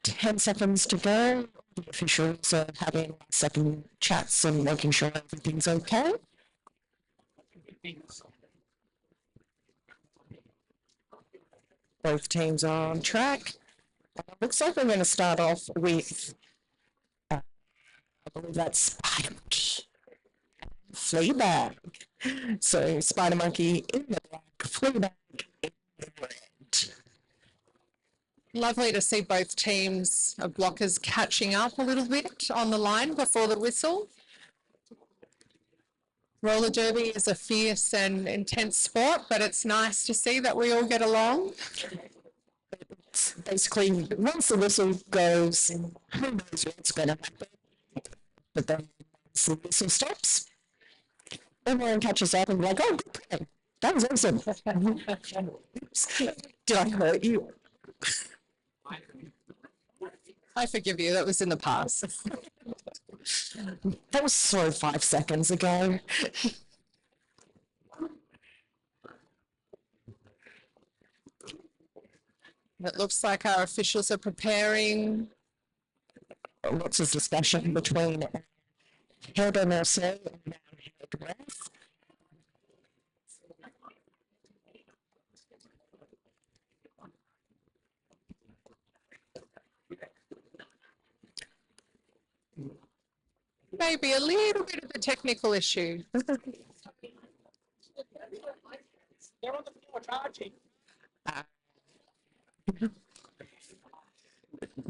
10 seconds to go. The officials are having second chats and making sure everything's okay. Both teams are on track. Looks like we're going to start off with, I believe that's Spider Monkey. Fleabag. So Spider Monkey in the black, Fleabag in the red. Lovely to see both teams of blockers catching up a little bit on the line before the whistle. Roller derby is a fierce and intense sport, but it's nice to see that we all get along. It's basically, once the whistle goes, who knows what's going to happen. But then once the whistle stops, everyone catches up and be like, oh, good play. That was awesome. Oops. Did I hurt you? I forgive you, that was in the past. That was so 5 seconds ago. It looks like our officials are preparing. Lots of discussion between Hilda Mercer and Hilda Graff. Maybe a little bit of a technical issue. They're on the floor charging.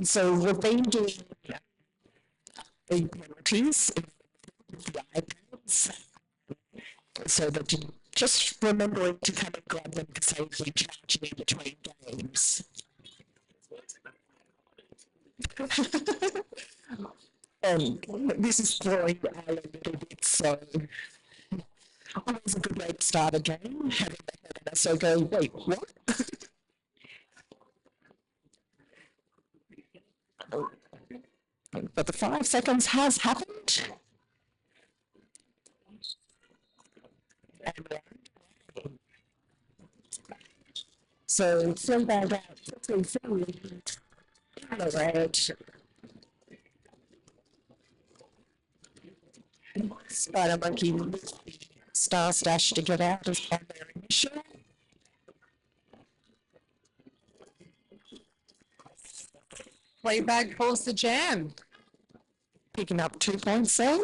So we've been doing penalties with the iPads, so that you just remembering to come and grab them to save you charging in between games. And this is throwing the eye a little bit, so always a good way to start a game, having the head in us, so go, wait, what? But the 5 seconds has happened. So Fleabag out quickly forward in the red. Spider Monkey with the Star Stash to get out as on their initial. Fleabag pulls the jam. Picking up 2 points there.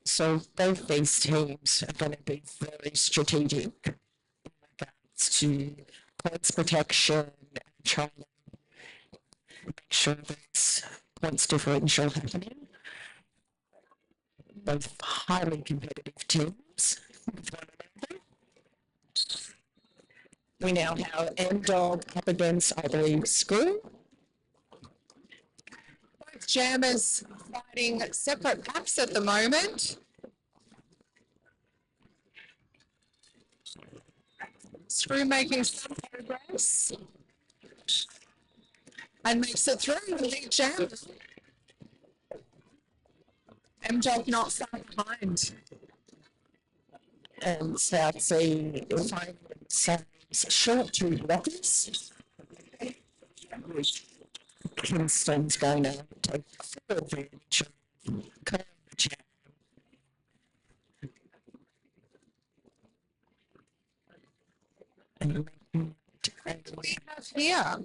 So both these teams are going to be very strategic in regards to points protection and trying to make sure there's points differential happening. Both highly competitive teams with one another. We now have M-Dog up against, I believe, Screw. Both jammers fighting separate packs at the moment. Screw making some progress. And makes it through the big jam. M-Dog not far behind. And South Sea finding themselves short 2 blockers. Kingston's going to take full advantage of the jam. And We have here.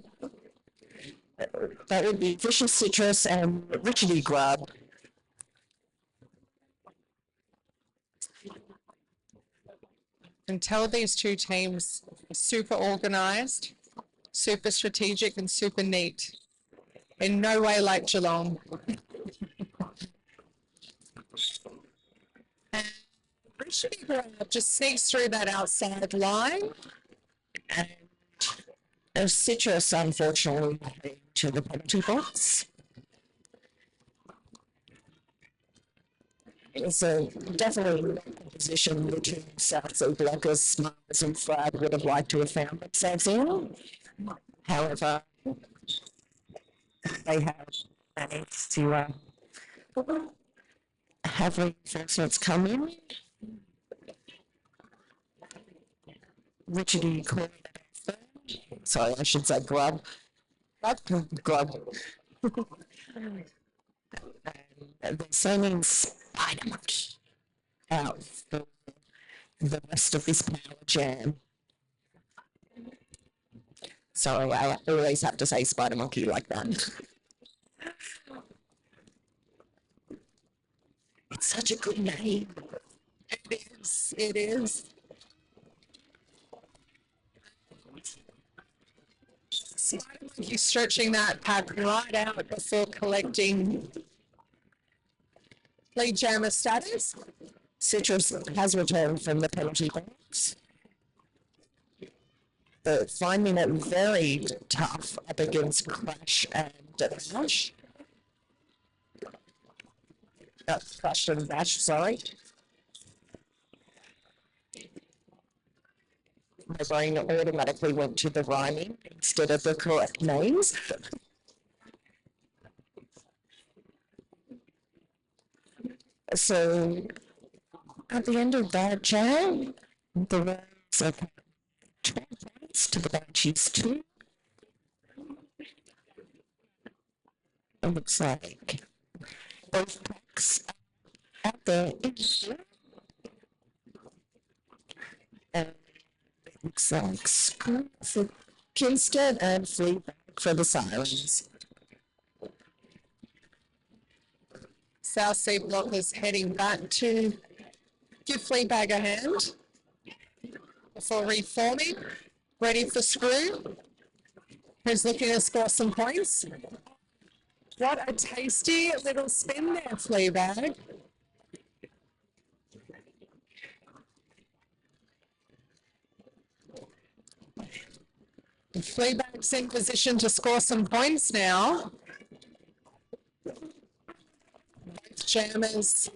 that would be Vicious Citrus and Richardy Grub. Can tell these two teams are super organized, super strategic, and super neat. In no way like Geelong. And Richardy Grub just sneaks through that outside line. And Citrus, unfortunately, to the penalty box. So definitely not the position the two South Sea blockers, Smiles and Frag, would have liked to have found themselves in. However, they have managed to have reinforcements come in. what do you call it? Sorry, I should say grub. Grub. And they're sending Spider-Monkey out for the rest of this power jam. So I always have to say Spider-Monkey like that. It's such a good name. It is. It is. Spider-Monkey stretching that pack right out before collecting lead jammer status. Citrus has returned from the penalty box, but finding it very tough up against Crash and Bash. Crash and Bash, sorry. My brain automatically went to the rhyming instead of the correct names. So, at the end of that jam, the rounds are 12 points to the Banshees 2. It looks like both packs out there in the and it looks like School for Kingston and Fleabag for the Sirens. South Sea Blockers heading back to give Fleabag a hand before reforming. Ready for Screw, who's looking to score some points. What a tasty little spin there, Fleabag. Fleabag's in position to score some points now. Both jammers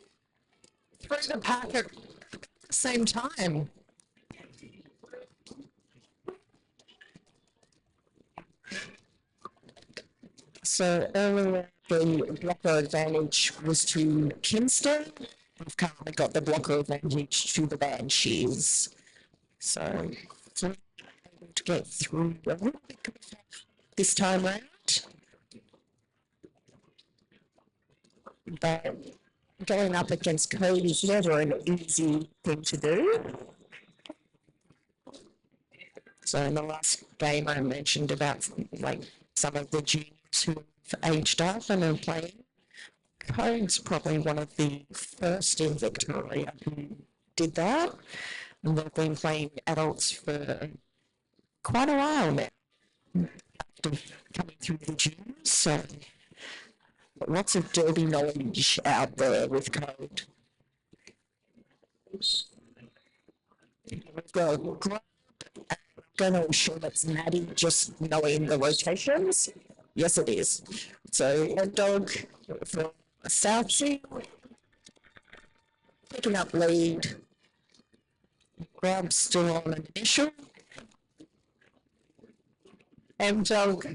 through the pack at the same time. So earlier the blocker advantage was to Kingston. We've currently got the blocker advantage to the Banshees. So able to get through a little bit this time round. But going up against Code is never an easy thing to do. So in the last game I mentioned about like some of the juniors who have aged up and are playing. Code's probably one of the first in Victoria who did that. And they've been playing adults for quite a while now. After coming through the juniors, so lots of derby knowledge out there with Code. We've got Grub. I'm gonna assume it's Maddie just knowing the rotations. Yes, it is. So, Dog for South Sea, picking up lead. Grub still on an initial. M-Dog,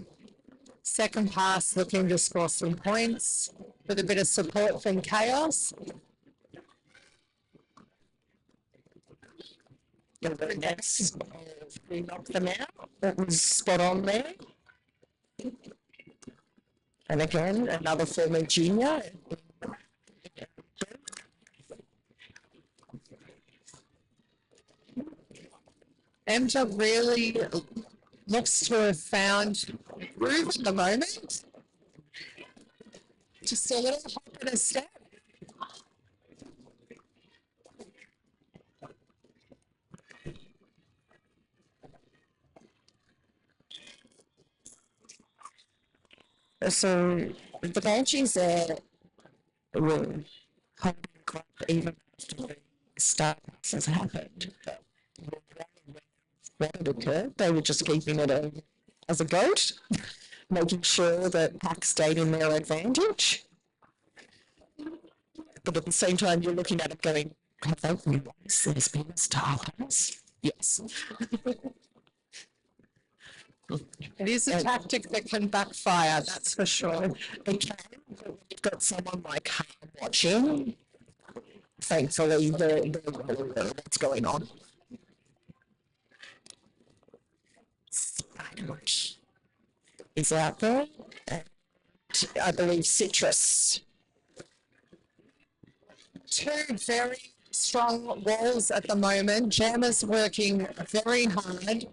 second pass, looking to score some points with a bit of support from Chaos. Very nice. We knocked them out. That was spot on there. And again, another former junior. M-Dog really looks to have found groove at the moment. Just a little hop and a step. So the Banshees were holding Grub even after the start has happened. But what had occurred, they were just keeping it as a goat, making sure that Pack stayed in their advantage. But at the same time, you're looking at it going, have they realised there's been a star pass? Yes. It is a tactic that can backfire, that's for sure. It can, but when you've got someone like Han watching, thankfully they're well aware of what's going on. is out there. And I believe Citrus. Two very strong walls at the moment. Jammers working very hard.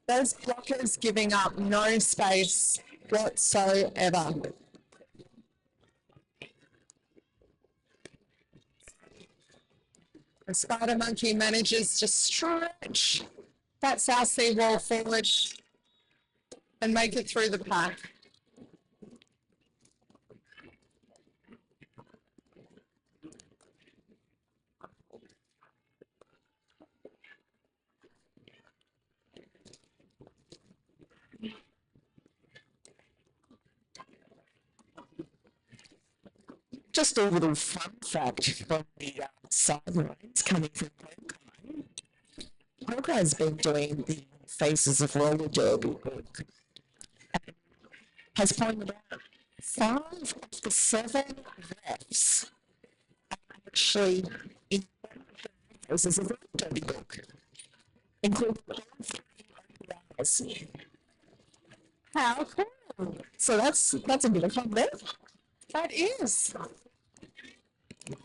Those blockers giving up no space whatsoever. The Spider Monkey manages to stretch that South Sea wall forward and make it through the pack. Just a little fun fact from the sidelines coming from Hawkeye. Hawkeye's been doing the Faces of Roller Derby book and has pointed out 5 of the 7 refs are actually in the Faces of Roller Derby book, including all 3 OPRs. How cool! So that's a bit of fun there. That is.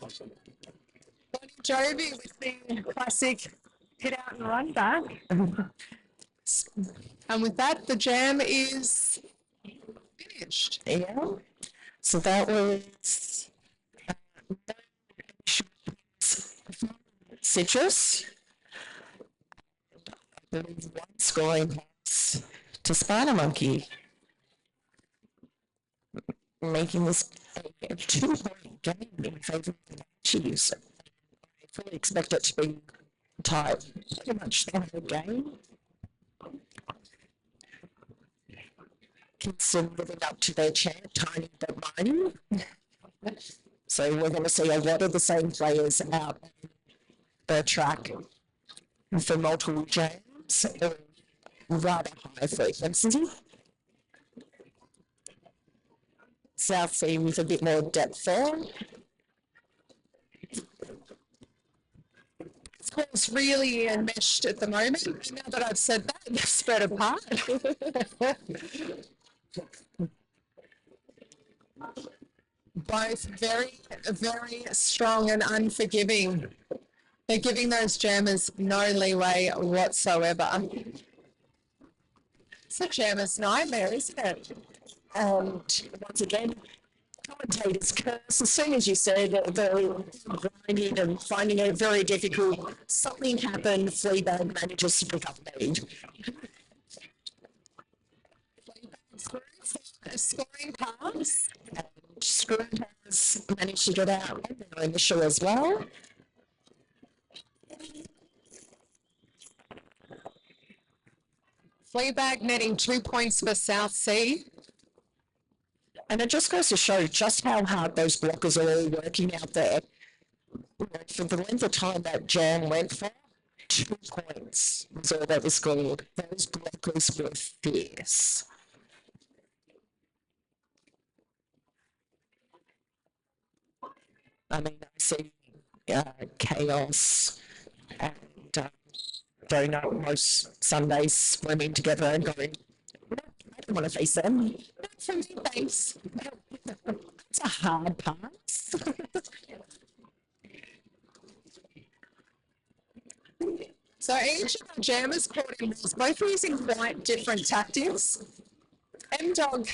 Bon Jovi with the classic hit out and run back. And with that, the jam is finished. Yeah. So that was Citrus. I believe 1 scoring points to Spider Monkey, making this a 2-point game in favour of the Banshees. I fully expect it to be tight pretty much the whole game. Kids still living up to their chant, tiny but mighty. So we're going to see a lot of the same players out on the track for multiple jams, or rather high frequency. South Sea with a bit more depth there. It's really enmeshed at the moment. Now that I've said that, they're spread apart. Both very, very strong and unforgiving. They're giving those jammers no leeway whatsoever. It's a jammer's nightmare, isn't it? And once again, commentators curse. As soon as you said the grinding and finding it very difficult, something happened. Fleabag manages to pick up lead. A scoring pass. And Screw has managed to get out on their initial as well. Fleabag netting 2 points for South Sea. And it just goes to show just how hard those blockers are all working out there. For the length of time that jam went for, 2 points was all that was scored. Those blockers were fierce. I mean, I see chaos and Donut most Sundays swimming together and going, no, I don't want to face them. Not for me, thanks. It's a hard pass. So each of the jammers caught in balls, both using quite different tactics. M-Dog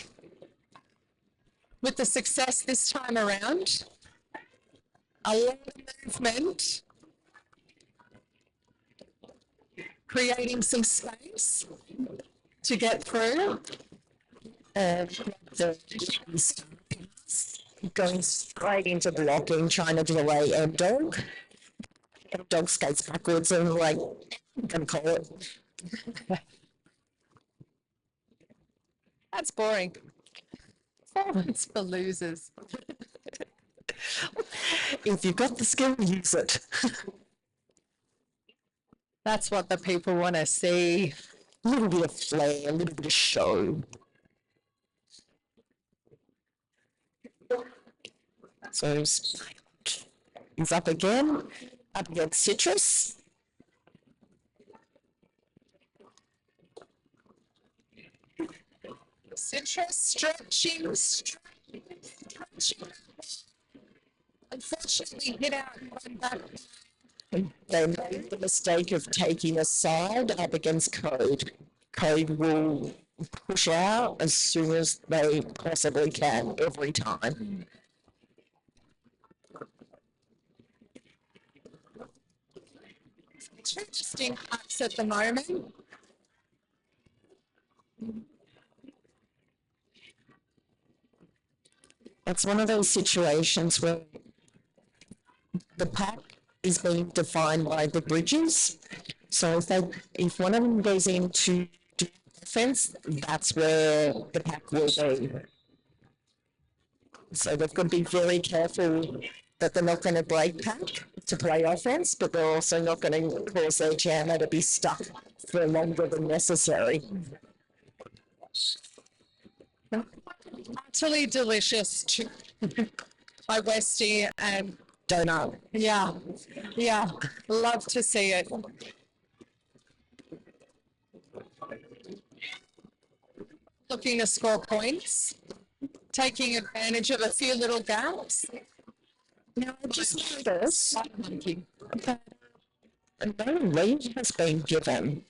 with the success this time around. A lot of movement, creating some space to get through. Going straight into blocking, trying to delay M-Dog. M-Dog skates backwards and like, I'm going to call it. That's boring. It's for losers. If you've got the skill, use it. That's what the people want to see. A little bit of flair, a little bit of show. So he's up again. up against Citrus. Citrus stretching. Unfortunately, hit out and run back. They made the mistake of taking a side up against Code. Code will push out as soon as they possibly can every time. Two distinct huts at the moment. It's one of those situations where the pack is being defined by the bridges. So if one of them goes into do offense, that's where the pack will be. So they've got to be very careful that they're not going to break pack to play offense, but they're also not going to cause their jammer to be stuck for longer than necessary. Utterly delicious too. By Westy and Donut. yeah, love to see it. Looking to score points, taking advantage of a few little gaps. Now, I just noticed that no lead has been given,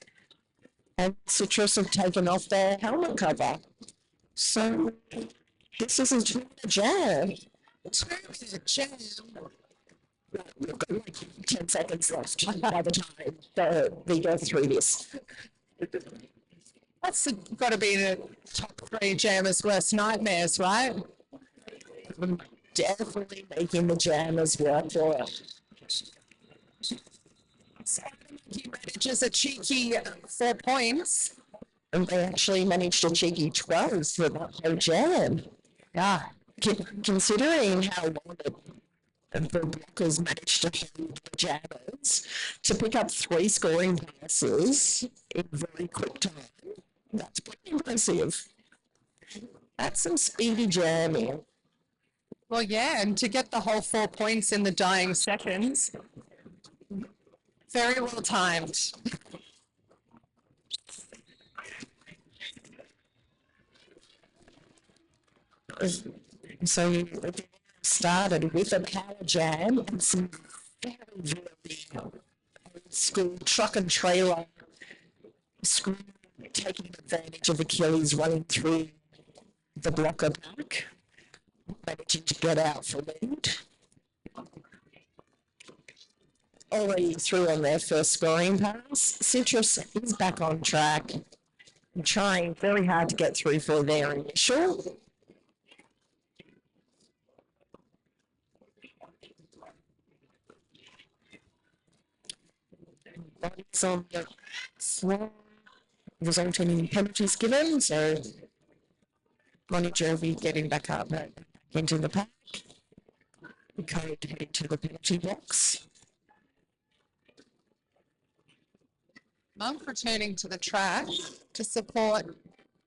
and Citrus have taken off their helmet cover. So this isn't a jam. We've got like 10 seconds left by the time we go through this. That's got to be the top three jammers' worst nightmares, right? I'm definitely making the jammers work for it. He manages a cheeky 4 points. And they actually managed a cheeky 12 for that whole jam. Yeah. Considering how long the blockers managed to hold the jammers to pick up 3 scoring passes in very quick time, that's pretty impressive. That's some speedy jamming. Well, yeah, and to get the whole 4 points in the dying seconds, very well timed. So you started with a power jam and some very, very old school truck and trailer screw taking advantage of Achilles running through the blocker back, managing to get out for lead. Already through on their first scoring pass. Citrus is back on track, trying very hard to get through for their initial. Bodies on the floor, resulting in penalties given. So Lonnie Jovi getting back up into the pack. Code heading to the penalty box. Monk returning to the track to support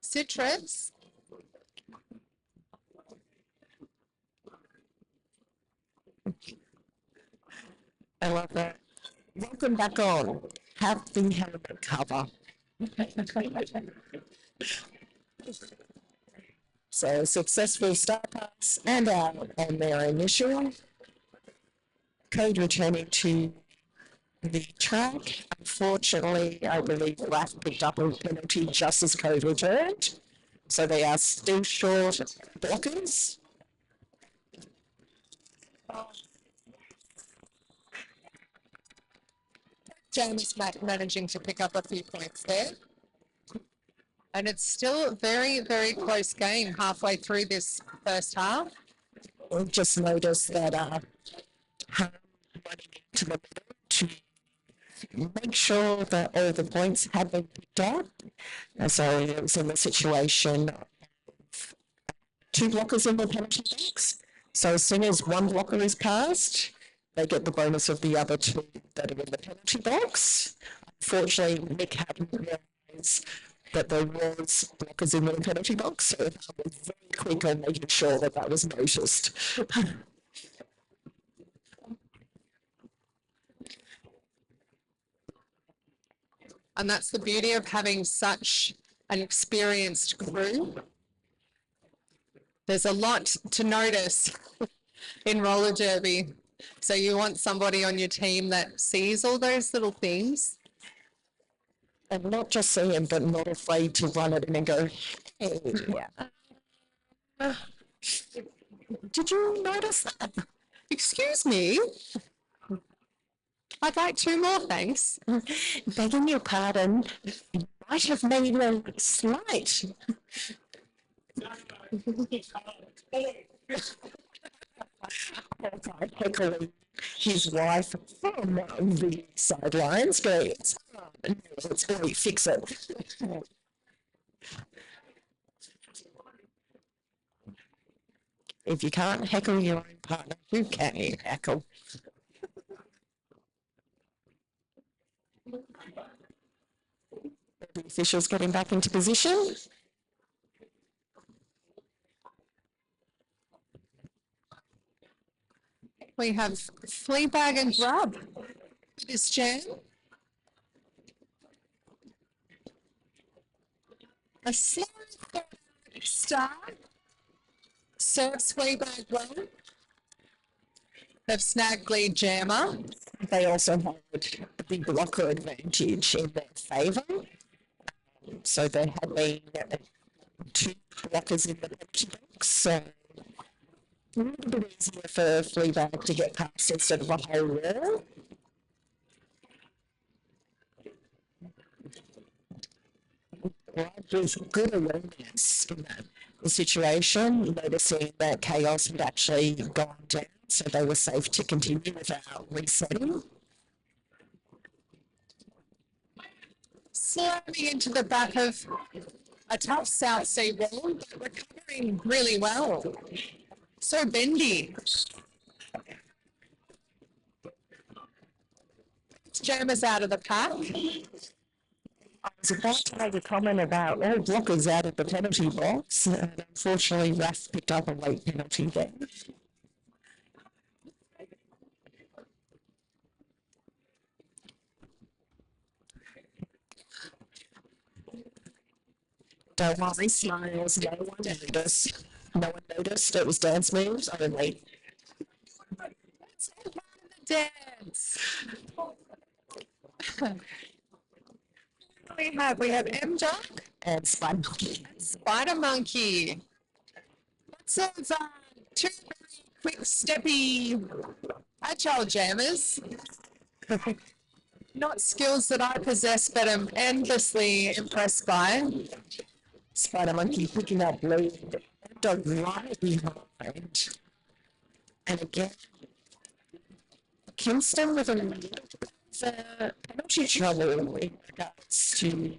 Citrus. I love that. Welcome back on. Have the helmet cover. So successful start pass and out on their initial. Code returning to the track. Unfortunately, I believe Raf picked up a penalty just as Code returned. So they are still short blockers. James managing to pick up a few points there. And it's still a very, very close game halfway through this first half. We've just noticed that Ham running into the middle to make sure that all the points have been picked up. And so it was in the situation of 2 blockers in the penalty box. So as soon as one blocker is passed, they get the bonus of the other 2 that are in the penalty box. Unfortunately, Nick hadn't realised that there was blockers in the penalty box, so I was very quick on making sure that that was noticed. And that's the beauty of having such an experienced crew. There's a lot to notice in roller derby. So you want somebody on your team that sees all those little things. And not just seeing, but not afraid to run it in and go, hey, did you notice that? Excuse me, I'd like 2 more, thanks. Begging your pardon, you might have made a slight. Heckling his wife from the sidelines, going, let's really fix it. If you can't heckle your own partner, who can you heckle? The officials getting back into position. We have Fleabag and Grub for this jam. A slow start. Serves Fleabag well. They've snagged lead jammer. They also had the blocker advantage in their favour. So there had been 2 blockers in the penalty box. So a little bit easier for Fleabag to get past instead of a whole wall. There's good awareness in that situation, noticing that chaos had actually gone down, so they were safe to continue without resetting. Slamming into the back of a tough South Sea wall, but recovering really well. So bendy. Jammers out of the pack. I was about to make a comment about all blockers out of the penalty box, and unfortunately Raf picked up a late penalty there. Don't worry, smiles, no one noticed. No one noticed, it was dance moves only. Let's have part of the dance. We have M-Dog And Spider Monkey. and Spider Monkey. Lots of 2 very quick, steppy, agile jammers. Not skills that I possess, but I'm endlessly impressed by. Spider Monkey picking up lead, dog right behind. And again, Kingston with a little bit of penalty trouble in regards to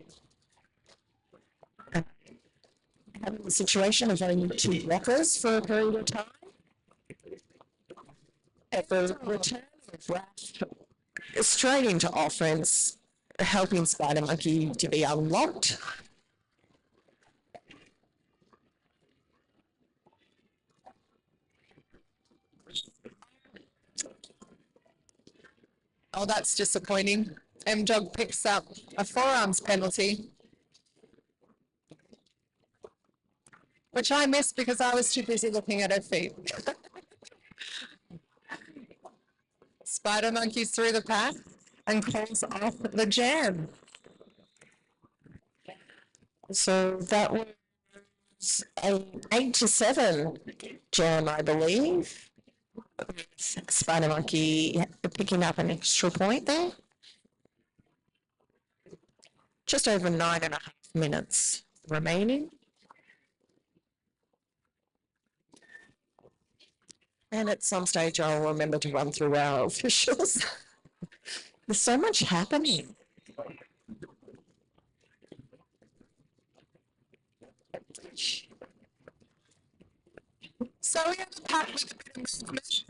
having the situation of only 2 blockers for a period of time. At the return of Raph straight into offense, helping Spider Monkey to be unlocked. Oh, that's disappointing. M-Dog picks up a forearms penalty, which I missed because I was too busy looking at her feet. Spider Monkey's through the pack and calls off the jam. So that was an 8-7 jam, I believe. Spider Monkey picking up an extra point there. Just over 9.5 minutes remaining. And at some stage, I'll remember to run through our officials. There's so much happening. So we have a pack with a bit of movement.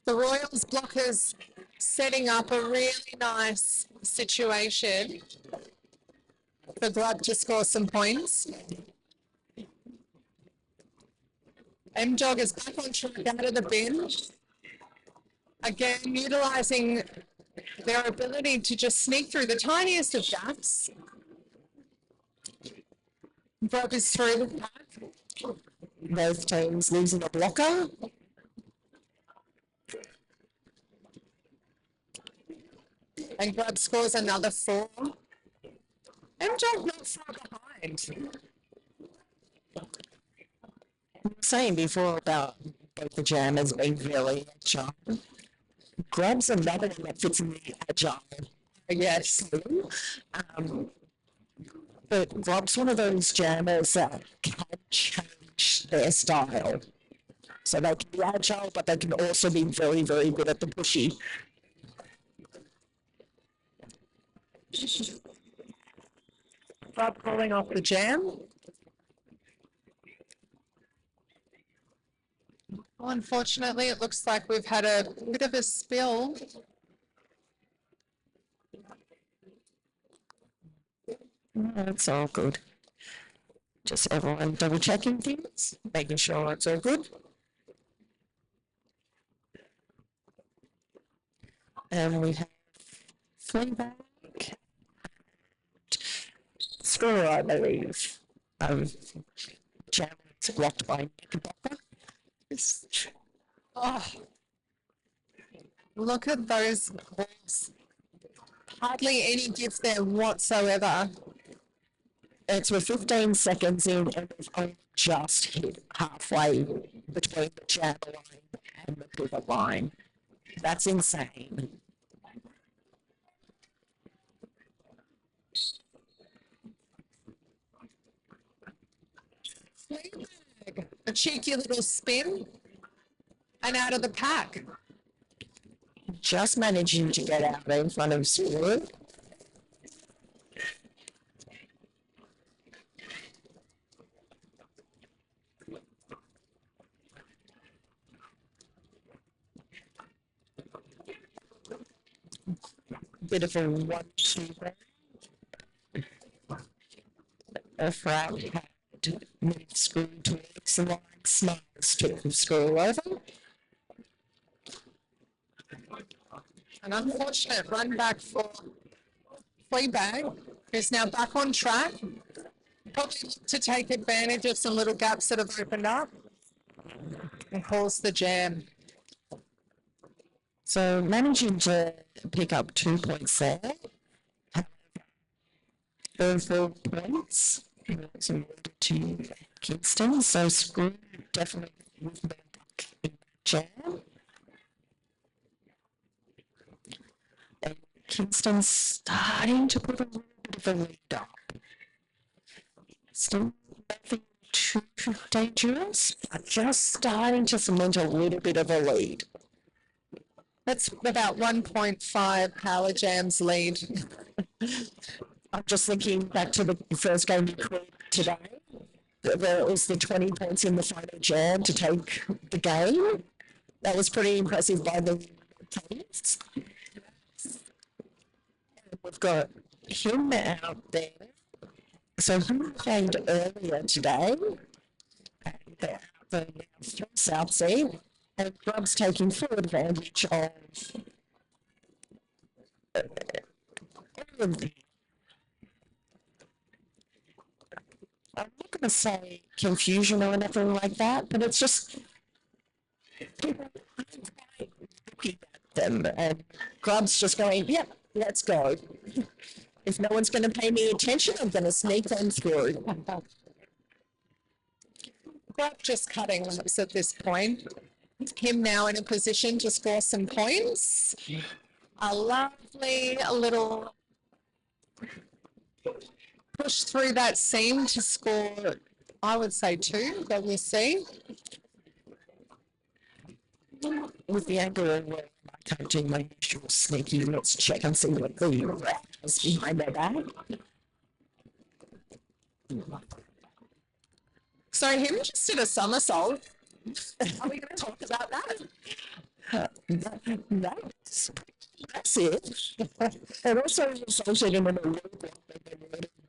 The Royals blockers setting up a really nice situation for Grub to score some points. M-Dog is back on track out of the bin. Again, utilising their ability to just sneak through the tiniest of gaps. Grub is through the pack. Both teams losing a blocker. And Grub scores another 4. And Jump not far behind. Saying before about both the jammers being very agile. Grab's another one that fits in the agile. Yes. But Grab's one of those jammers that can change their style. So they can be agile, but they can also be very, very good at the pushy. Grub calling off the jam. Well, unfortunately, it looks like we've had a bit of a spill. That's all good. Just everyone double checking things, making sure it's all good. And we have Fleabag, Screw, I believe. Jam is blocked by Knickerbocker. Oh, look at those balls. Hardly any give there whatsoever. It's with 15 seconds in, and we've only just hit halfway between the jam line and the pivot line. That's insane. A cheeky little spin and out of the pack. Just managing to get out in front of Screw. Bit of a 1-2 a frag had moved Screw towards the line, Smiles took the Screw over. An unfortunate run back for Fleabag, who's now back on track. Probably to take advantage of some little gaps that have opened up. And calls the jam. So managing to pick up 2 points there. 4 points. So to Kingston. So Screw definitely with more luck in the jam. And Kingston's starting to put a little bit of a lead up. Still nothing too dangerous, but just starting to cement a little bit of a lead. That's about 1.5 Power Jam's lead. I'm just thinking back to the first game we played today, where it was the 20 points in the final jam to take the game. That was pretty impressive by the teams. We've got him out there. So he gained earlier today, and they're out there now from South Sea, and Grub's taking full advantage of all of the, I'm not going to say confusion or anything like that, but it's just people aren't quite looking at them, and Grub's just going, yep, let's go. If no one's going to pay me attention, I'm going to sneak them through. Grub just cutting laps at this point. Him now in a position to score some points. A lovely little push through that seam to score, I would say 2, but we'll see. With the angle of where I can't do my usual sneaky, let's check and see what the rat is behind their back. So him just did a somersault. Are we going to talk about that? That's it. It also resulted in a loop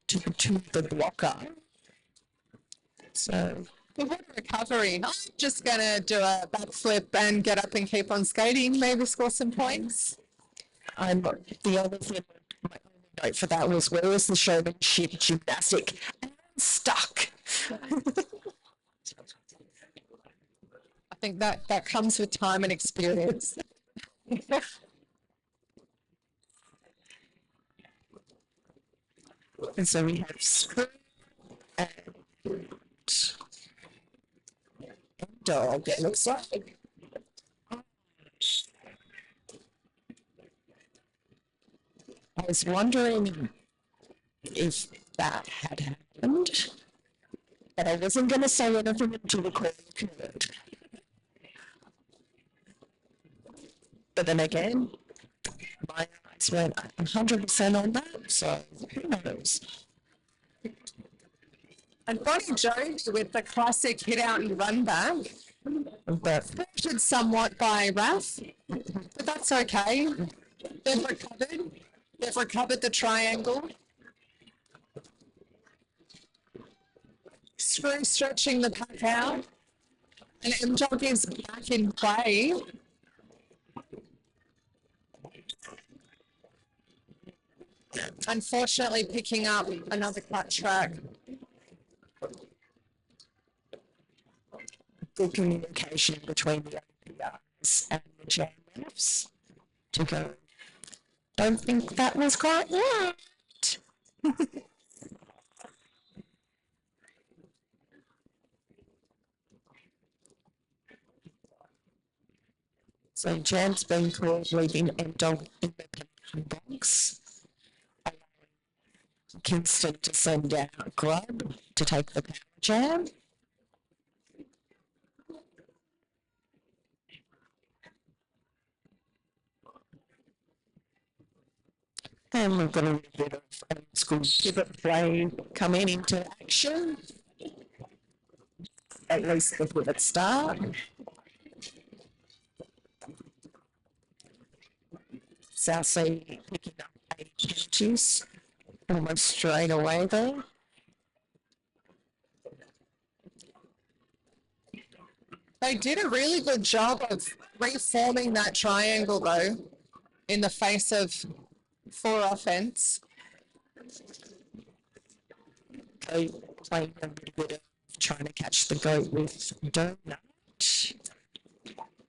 to the blocker. So, But what a recovery. I'm just going to do a backflip and get up and keep on skating, maybe score some points. The only thing, my only note for that was, where was the showmanship gymnastic? And I'm stuck. I think that comes with time and experience. And so we have screw and dog, it looks like. I was wondering if that had happened, but I wasn't going to say anything until the call occurred. But then again, my eyes went 100% on that, so who knows? And Bonnie Jovi with the classic hit out and run back, But thwarted somewhat by Raf, but that's okay. They've recovered. They've recovered the triangle. Screw stretching the pack out. And M-Dog is back in play. Unfortunately, picking up another clutch track. good communication between the OPRs and the jam refs to go, don't think that was quite right. So jam's been called leaving M-Dog in the penalty box, allowing Kingston to send out Grub to take the power jam. And we've got a little bit of old school pivot play coming into action. At least the pivot start. South Sea picking up 8 penalties almost straight away there. They did a really good job of reforming that triangle though, in the face of 4 offense. Go playing a little bit of trying to catch the goat with Donut.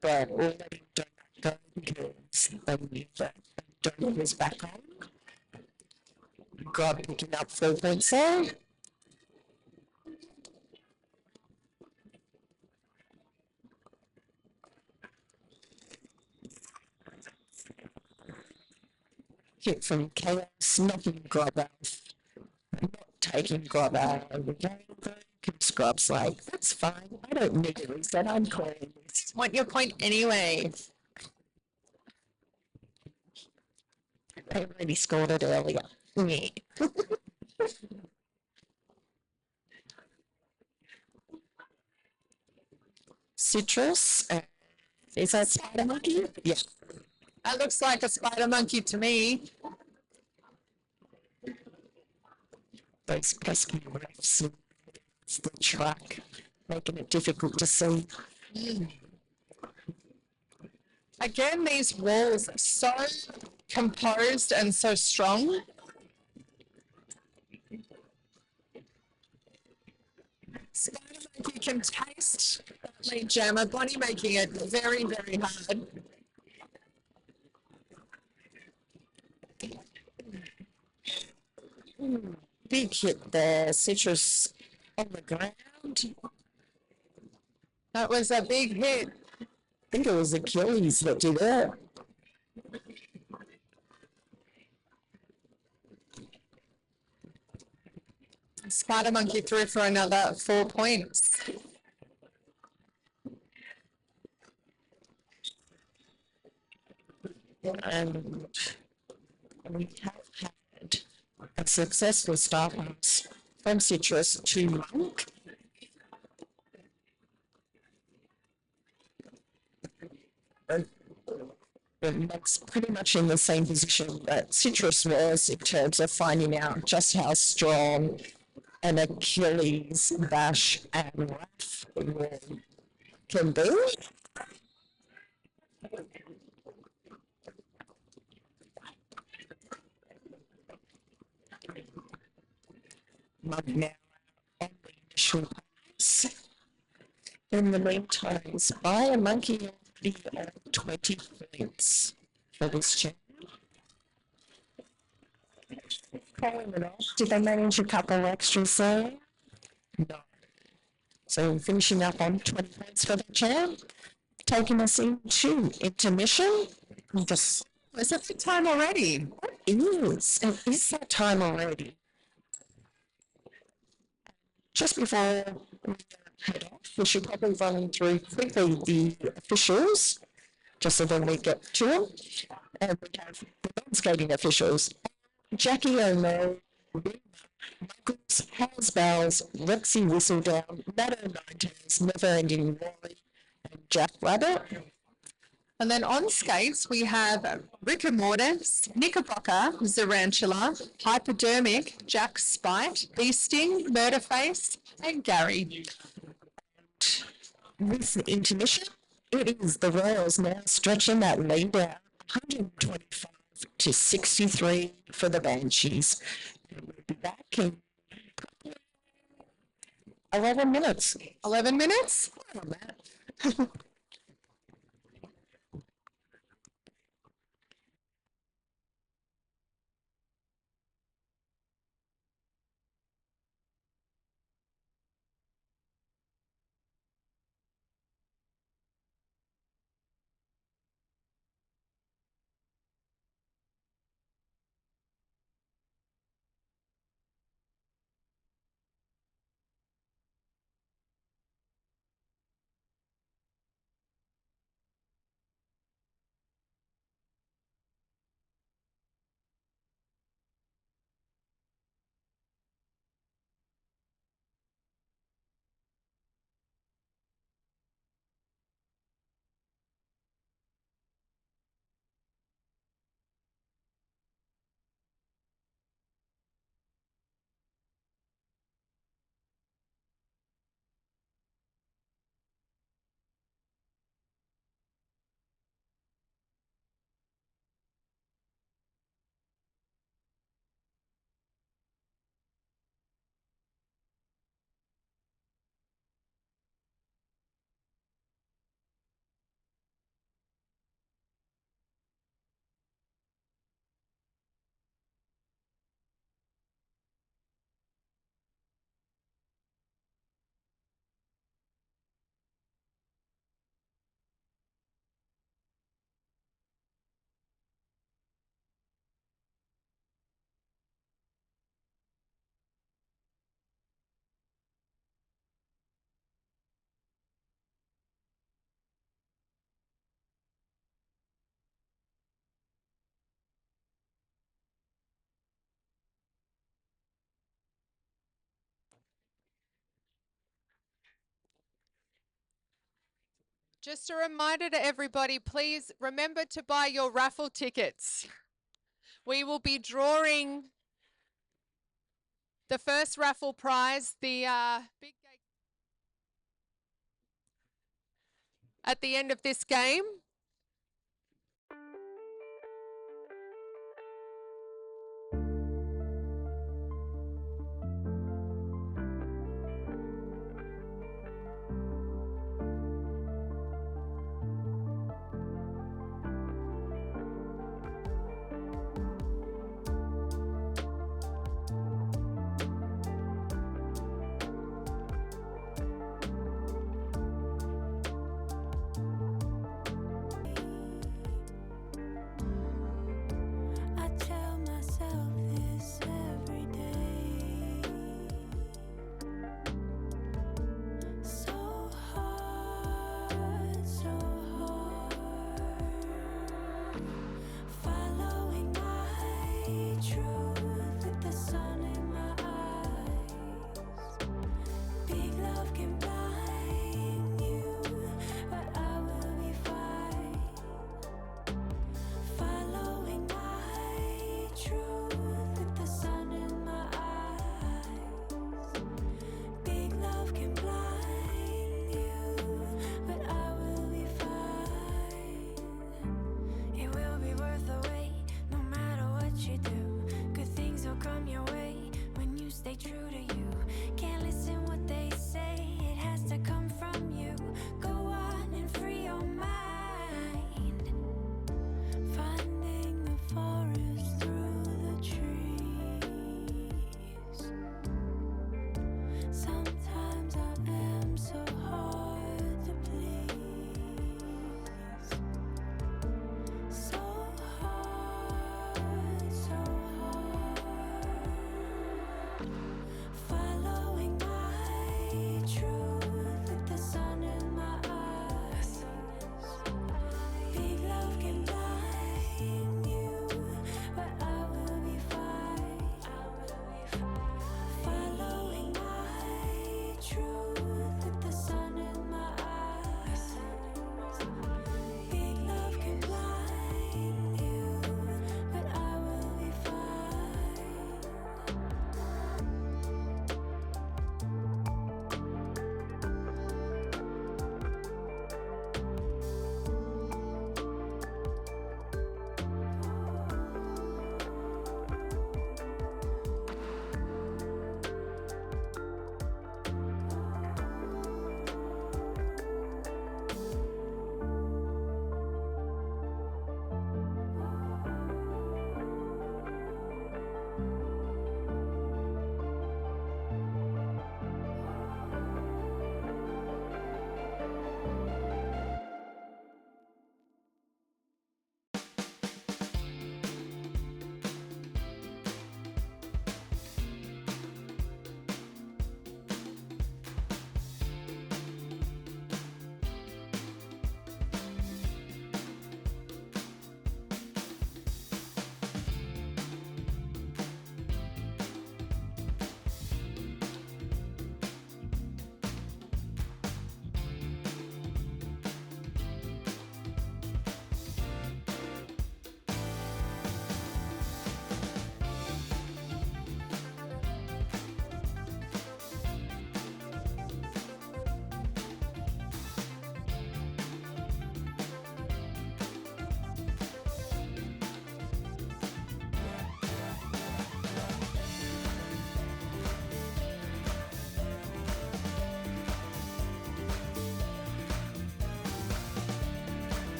But all letting Donut go because they knew that Donut was back on. Grub picking up 4 points there. Hit from Chaos, knocking Grub out. Not taking Grub out of the game though. Grub's like, that's fine. I don't need a reset. I'm calling this. Want your point anyway. I already scored it earlier. Yeah. Citrus. Is that Spider Monkey? Yeah. That looks like a spider monkey to me. Those pesky refs. It's the track, making it difficult to see. Again, these walls are so composed and so strong. Spider monkey can taste that lead jammer. Bonnie making it very, very hard. Big hit there. Citrus on the ground. That was a big hit. I think it was Achilles that did it. Spider monkey threw for another 4 points. And we have had a successful start pass from Citrus to Monk. Monk's pretty much in the same position that Citrus was in terms of finding out just how strong an Achilles, Bash, and Raf can be. mugging out on the initial pass. In the meantime, Spy and Monkey already on 20 points for this champ. Calling it off. Did they manage a couple extras there? No. So finishing up on 20 points for the champ, taking us into intermission. Just Is it that time already? it is that time already. Just before we head off, we should probably run through quickly the officials, just so then we get to them. And we have the non-skating officials: Jackie O'Mell, Michaels, Howes Bowles, Lexi Whistledown, Matt O'Nine's Never Ending Rory, and Jack Rabbit. And then on skates, we have Rick and Mortis, Knickerbocker, Zarantula, Hypodermic, Jack Spite, Beasting, Murderface, and Gary. With the intermission, it is the Royals now stretching that lead out 125 to 63 for the Banshees. And we'll be back in 11 minutes. 11 minutes? On that. Just a reminder to everybody, please remember to buy your raffle tickets. We will be drawing the first raffle prize, the big gate, at the end of this game.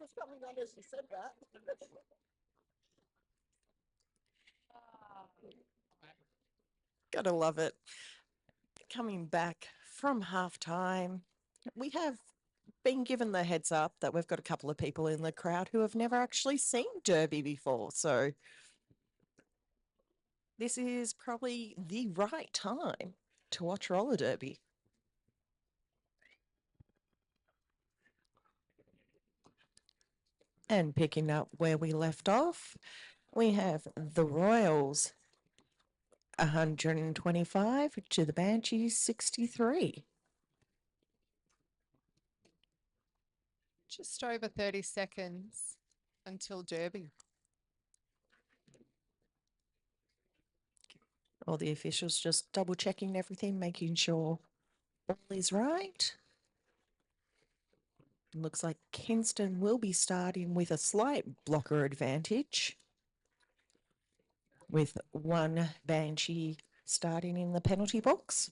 was coming on as you said that. Gotta love it. Coming back from halftime, we have been given the heads up that we've got a couple of people in the crowd who have never actually seen Derby before. So this is probably the right time to watch roller derby. And picking up where we left off, we have the Royals 125 to the Banshees 63. Just over 30 seconds until Derby. All the officials just double checking everything, making sure all is right. Looks like Kingston will be starting with a slight blocker advantage, with one Banshee starting in the penalty box.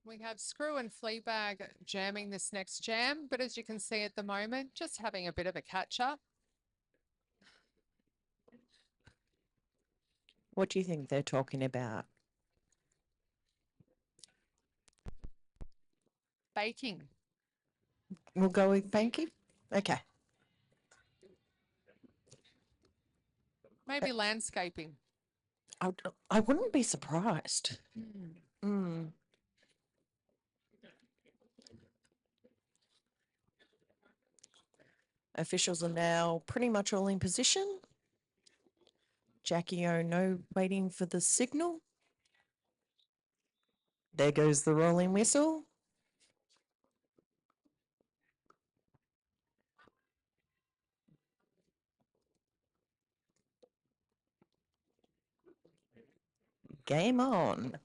We have Screw and Fleabag jamming this next jam, but as you can see at the moment, just having a bit of a catch up. What do you think they're talking about? Baking. We'll go with banking. Okay. Maybe landscaping. I wouldn't be surprised. Mm. Officials are now pretty much all in position. Jackie O'No waiting for the signal. There goes the rolling whistle. Game on.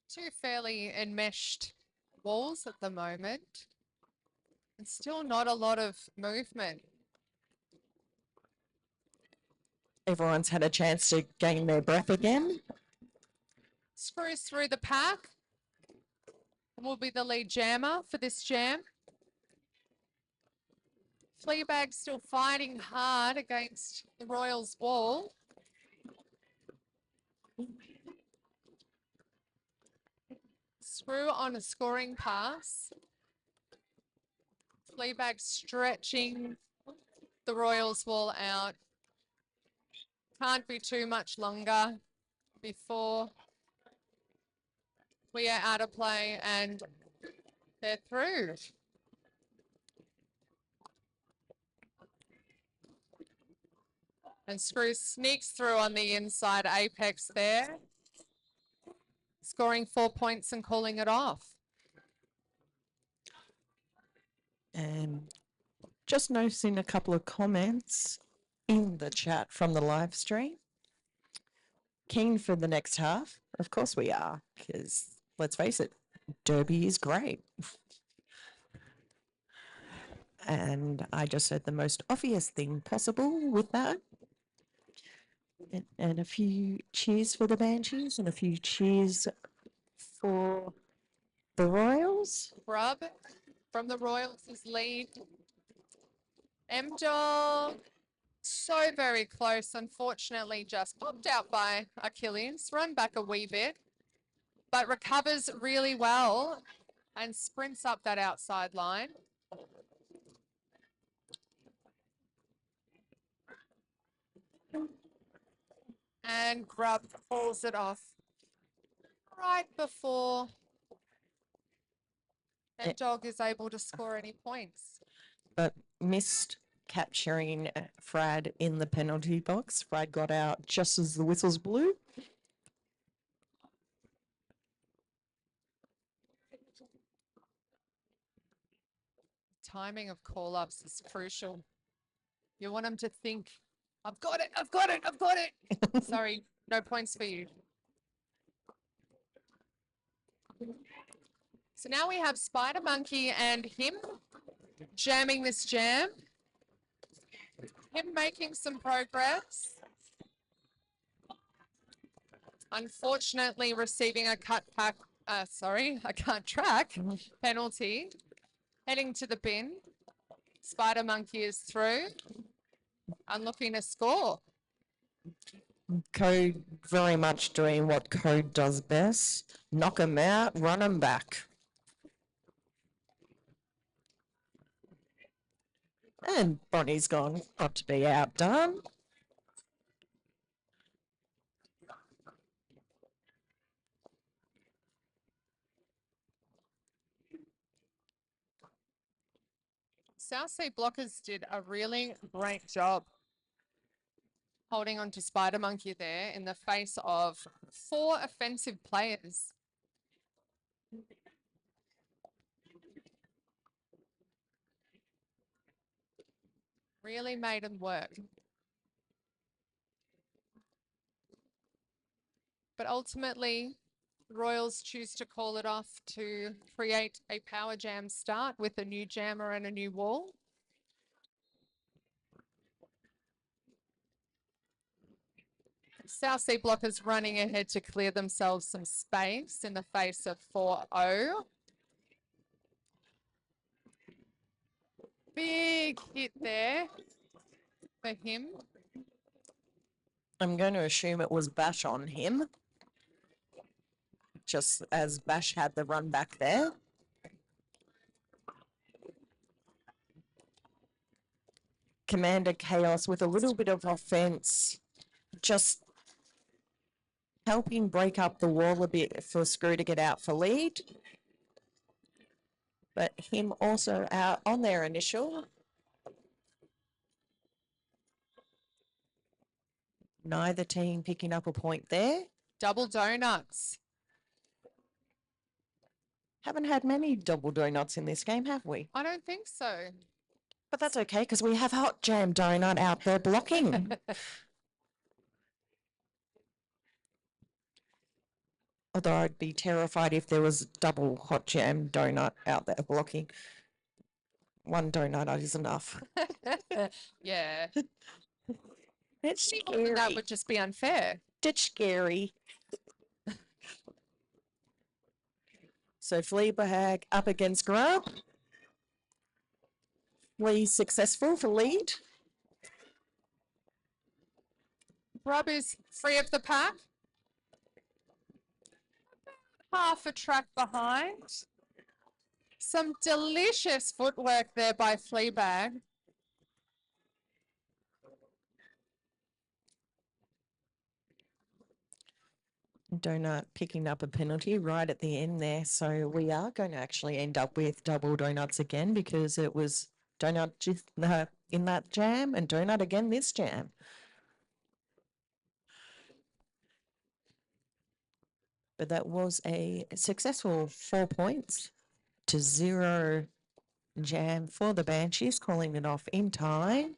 Two fairly enmeshed walls at the moment. And still not a lot of movement. Everyone's had a chance to gain their breath again. Screws through the pack. Will be the lead jammer for this jam. Fleabag still fighting hard against the Royals wall. Screw on a scoring pass. Fleabag stretching the Royals wall out. Can't be too much longer before we are out of play and they're through. And Screw sneaks through on the inside apex there, scoring 4 points and calling it off. And just noticing a couple of comments in the chat from the live stream. Keen for the next half? Of course we are, because let's face it, Derby is great. And I just said the most obvious thing possible with that. And a few cheers for the Banshees and a few cheers for the Royals. Grub from the Royals is lead. M-Dog, so very close. Unfortunately, just popped out by Achilles. Run back a wee bit, but recovers really well and sprints up that outside line. And Grub pulls it off right before M-Dog is able to score any points. But missed capturing Frad in the penalty box. Frad got out just as the whistles blew. Timing of call-ups is crucial. You want them to think, I've got it, I've got it, I've got it. Sorry, no points for you. So now we have Spider Monkey and him jamming this jam. him making some progress. Unfortunately, receiving a cut track penalty. Heading to the bin. Spider Monkey is through and looking to score. Code very much doing what Code does best. Knock him out, run him back. And Bonnie's gone, got to be outdone. South Sea blockers did a really great job holding on to Spider Monkey there in the face of 4 offensive players. Really made him work. But ultimately, Royals choose to call it off to create a power jam start with a new jammer and a new wall. South Sea blockers running ahead to clear themselves some space in the face of 4-0. Big hit there for him. I'm going to assume it was Bash on him. Just as Bash had the run back there. Commander Chaos with a little bit of offense. Just helping break up the wall a bit for Screw to get out for lead. But him also out on their initial. Neither team picking up a point there. Double donuts. Haven't had many double donuts in this game, have we? I don't think so. But that's okay because we have Hot Jam Donut out there blocking. Although I'd be terrified if there was double Hot Jam Donut out there blocking. One donut is enough. Yeah. It's More than scary. that would just be unfair. It's scary. So Fleabag up against Grub. Flea successful for lead. Grub is free of the pack. Half a track behind. Some delicious footwork there by Fleabag. Donut picking up a penalty right at the end there. So we are going to actually end up with double donuts again because it was donut just in that jam and donut again this jam. But that was a successful 4 points to 0 jam for the Banshees, calling it off in time.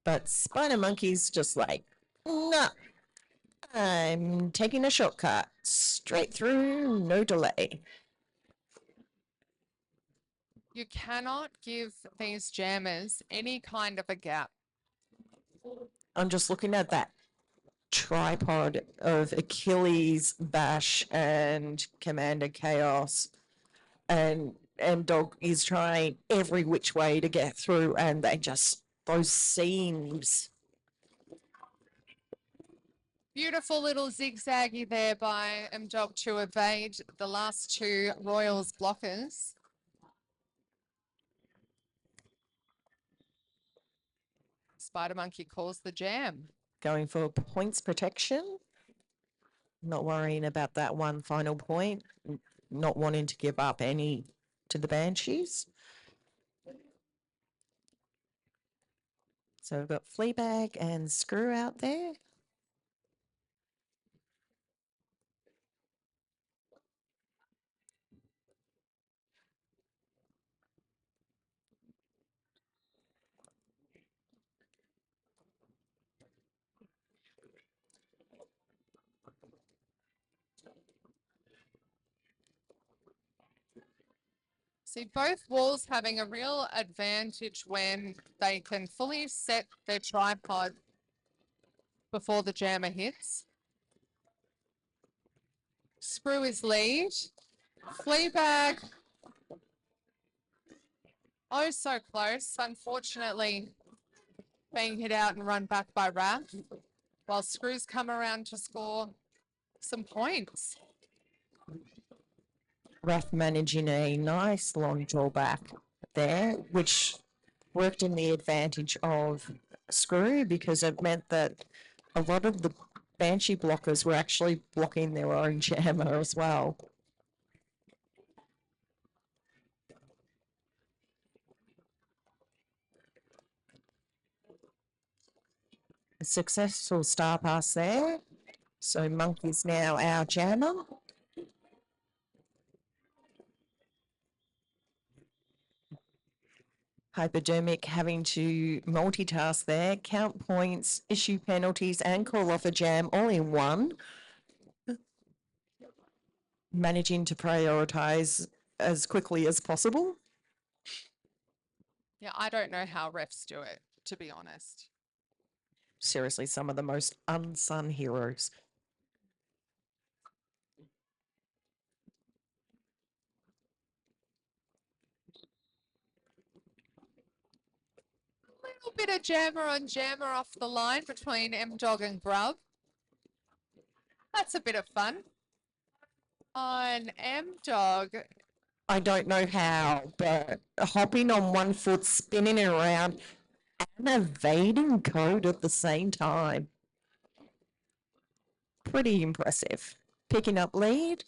But Spider Monkey's just like, no, I'm taking a shortcut straight through, no delay. You cannot give these jammers any kind of a gap. I'm just looking at that tripod of Achilles, Bash, and Commander Chaos. And Dog is trying every which way to get through, and they just, those seams. Beautiful little zigzaggy there by M-Dog to evade the last 2 Royals blockers. Spider Monkey calls the jam. Going for points protection. Not worrying about that one final point. Not wanting to give up any to the Banshees. So we've got Fleabag and Screw out there. See, both walls having a real advantage when they can fully set their tripod before the jammer hits. Screw is lead. Fleabag. Oh, so close. Unfortunately, being hit out and run back by Raph, while Screws come around to score some points. Raph managing a nice long drawback there, which worked in the advantage of Screw because it meant that a lot of the Banshee blockers were actually blocking their own jammer as well. A successful star pass there. So Monkey's now our jammer. Hypodermic having to multitask there, count points, issue penalties, and call off a jam all in one. Managing to prioritize as quickly as possible. Yeah, I don't know how refs do it, to be honest. Seriously, some of the most unsung heroes. Little bit of jammer on jammer off the line between M-Dog and Grub. That's a bit of fun. On M-Dog, I don't know how, but hopping on one foot, spinning it around, and evading code at the same time. Pretty impressive. Picking up lead.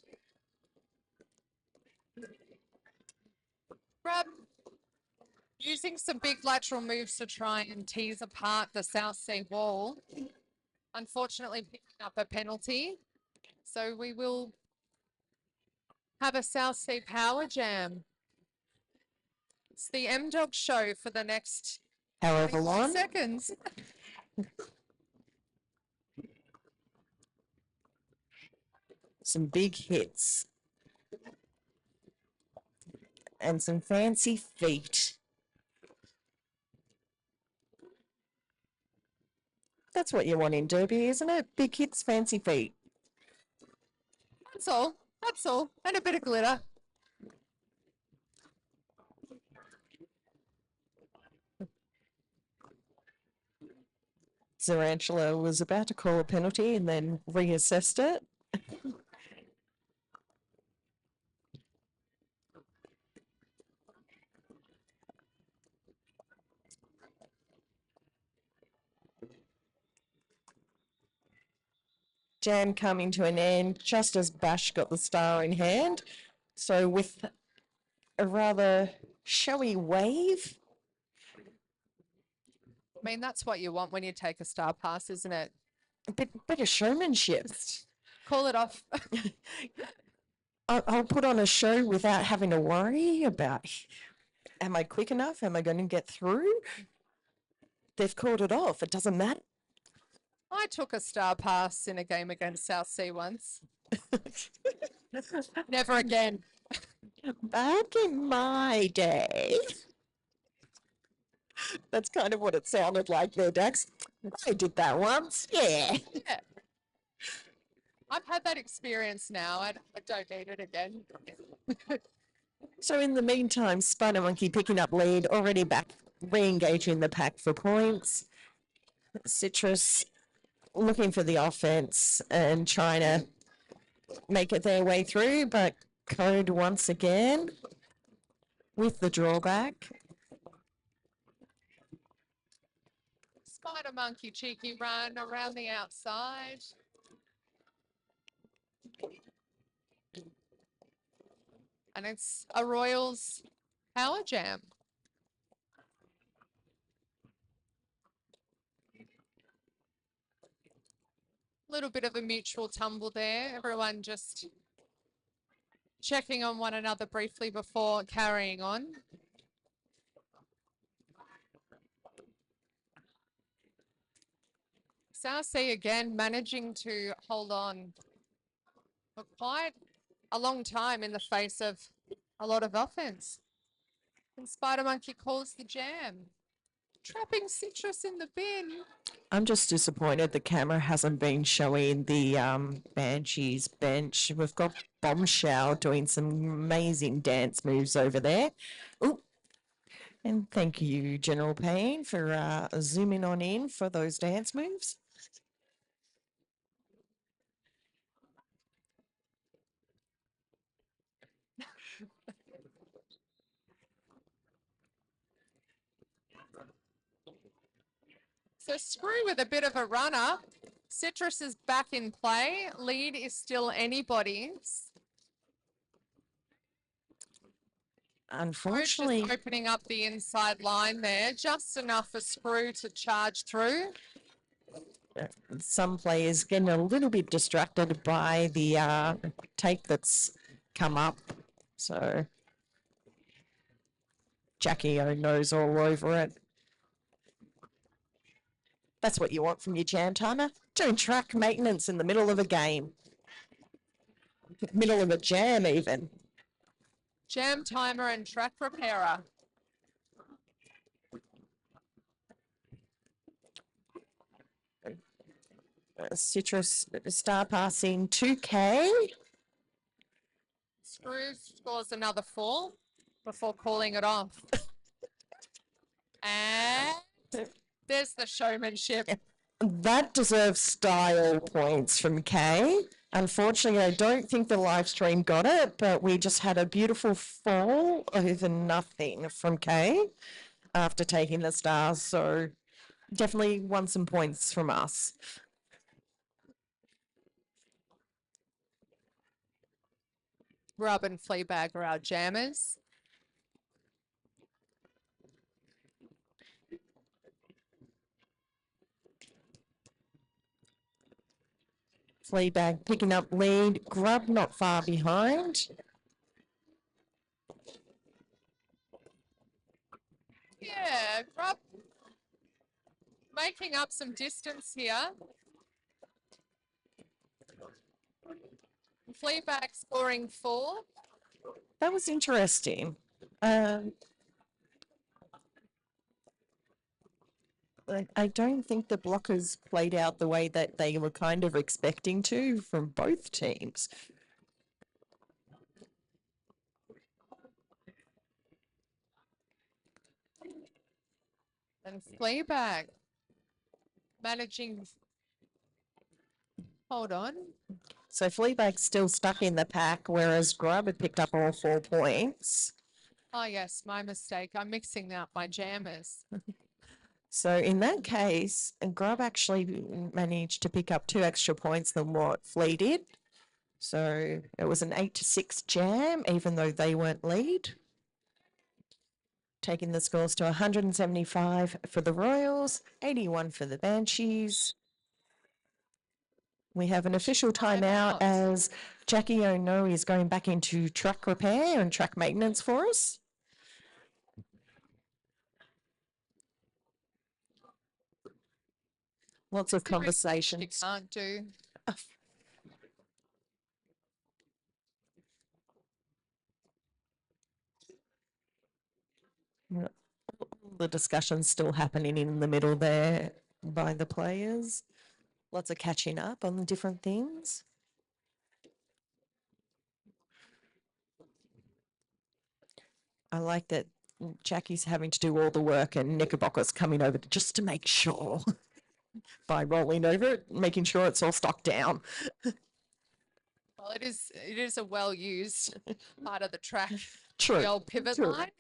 Grub using some big lateral moves to try and tease apart the South Sea wall. Unfortunately, picking up a penalty. So we will have a South Sea power jam. It's the M-Dog show for the next However long. seconds. Some big hits. And some fancy feet. That's what you want in Derby, isn't it? Big hits, fancy feet. That's all. That's all. And a bit of glitter. Zarantula was about to call a penalty and then reassessed it. Jam coming to an end just as Bash got the star in hand. So with a rather showy wave. I mean, that's what you want when you take a star pass, isn't it? A bit of showmanship. Call it off. I'll put on a show without having to worry about, am I quick enough? Am I going to get through? They've called it off. It doesn't matter. I took a star pass in a game against South Sea once. Never again. Back in my day. That's kind of what it sounded like there, Dax. I did that once. Yeah. Yeah. I've had that experience now. I don't need it again. So in the meantime, Spider Monkey picking up lead, already back, re-engaging the pack for points. Citrus looking for the offense and trying to make it their way through, but Code once again with the drawback. Spider Monkey cheeky run around the outside. And it's a Royals power jam. Little bit of a mutual tumble there. Everyone just checking on one another briefly before carrying on. South Sea again managing to hold on for quite a long time in the face of a lot of offense. And Spider Monkey calls the jam. Trapping citrus in the bin. I'm just disappointed the camera hasn't been showing the Banshees bench. We've got Bombshell doing some amazing dance moves over there. Ooh. And thank you, General Payne, for zooming on in for those dance moves. So Screw with a bit of a runner. Citrus is back in play. Lead is still anybody's. Unfortunately, Just opening up the inside line there, just enough for Screw to charge through. some players getting a little bit distracted by the tape that's come up. So Jackie O knows all over it. That's what you want from your jam timer. Doing track maintenance in the middle of a game. Middle of a jam even. Jam timer and track repairer. Citrus star passing 2K. Screw scores another 4 before calling it off. And there's the showmanship. That deserves style points from Kay. Unfortunately, I don't think the live stream got it, but we just had a beautiful fall over nothing from Kay after taking the stars. So definitely won some points from us. Rub and Fleabag are our jammers. Fleabag picking up lead. Grub not far behind. Yeah, Grub making up some distance here. Fleabag scoring 4. That was interesting. I don't think the blockers played out the way that they were kind of expecting to from both teams. And Fleabag managing. Hold on. So Fleabag's still stuck in the pack, whereas Grub had picked up all 4 points. Oh, yes, my mistake. I'm mixing up my jammers. So in that case, Grub actually managed to pick up 2 extra points than what Flea did. So it was an 8-6 jam, even though they weren't lead. Taking the scores to 175 for the Royals, 81 for the Banshees. We have an official timeout as Jackie O'No is going back into track repair and track maintenance for us. Lots of conversations. You can't do. The discussion's still happening in the middle there by the players. Lots of catching up on the different things. I like that Jackie's having to do all the work and Knickerbocker's coming over just to make sure by rolling over it, making sure it's all stocked down. Well, it is a well-used part of the track. True. The old pivot True. line.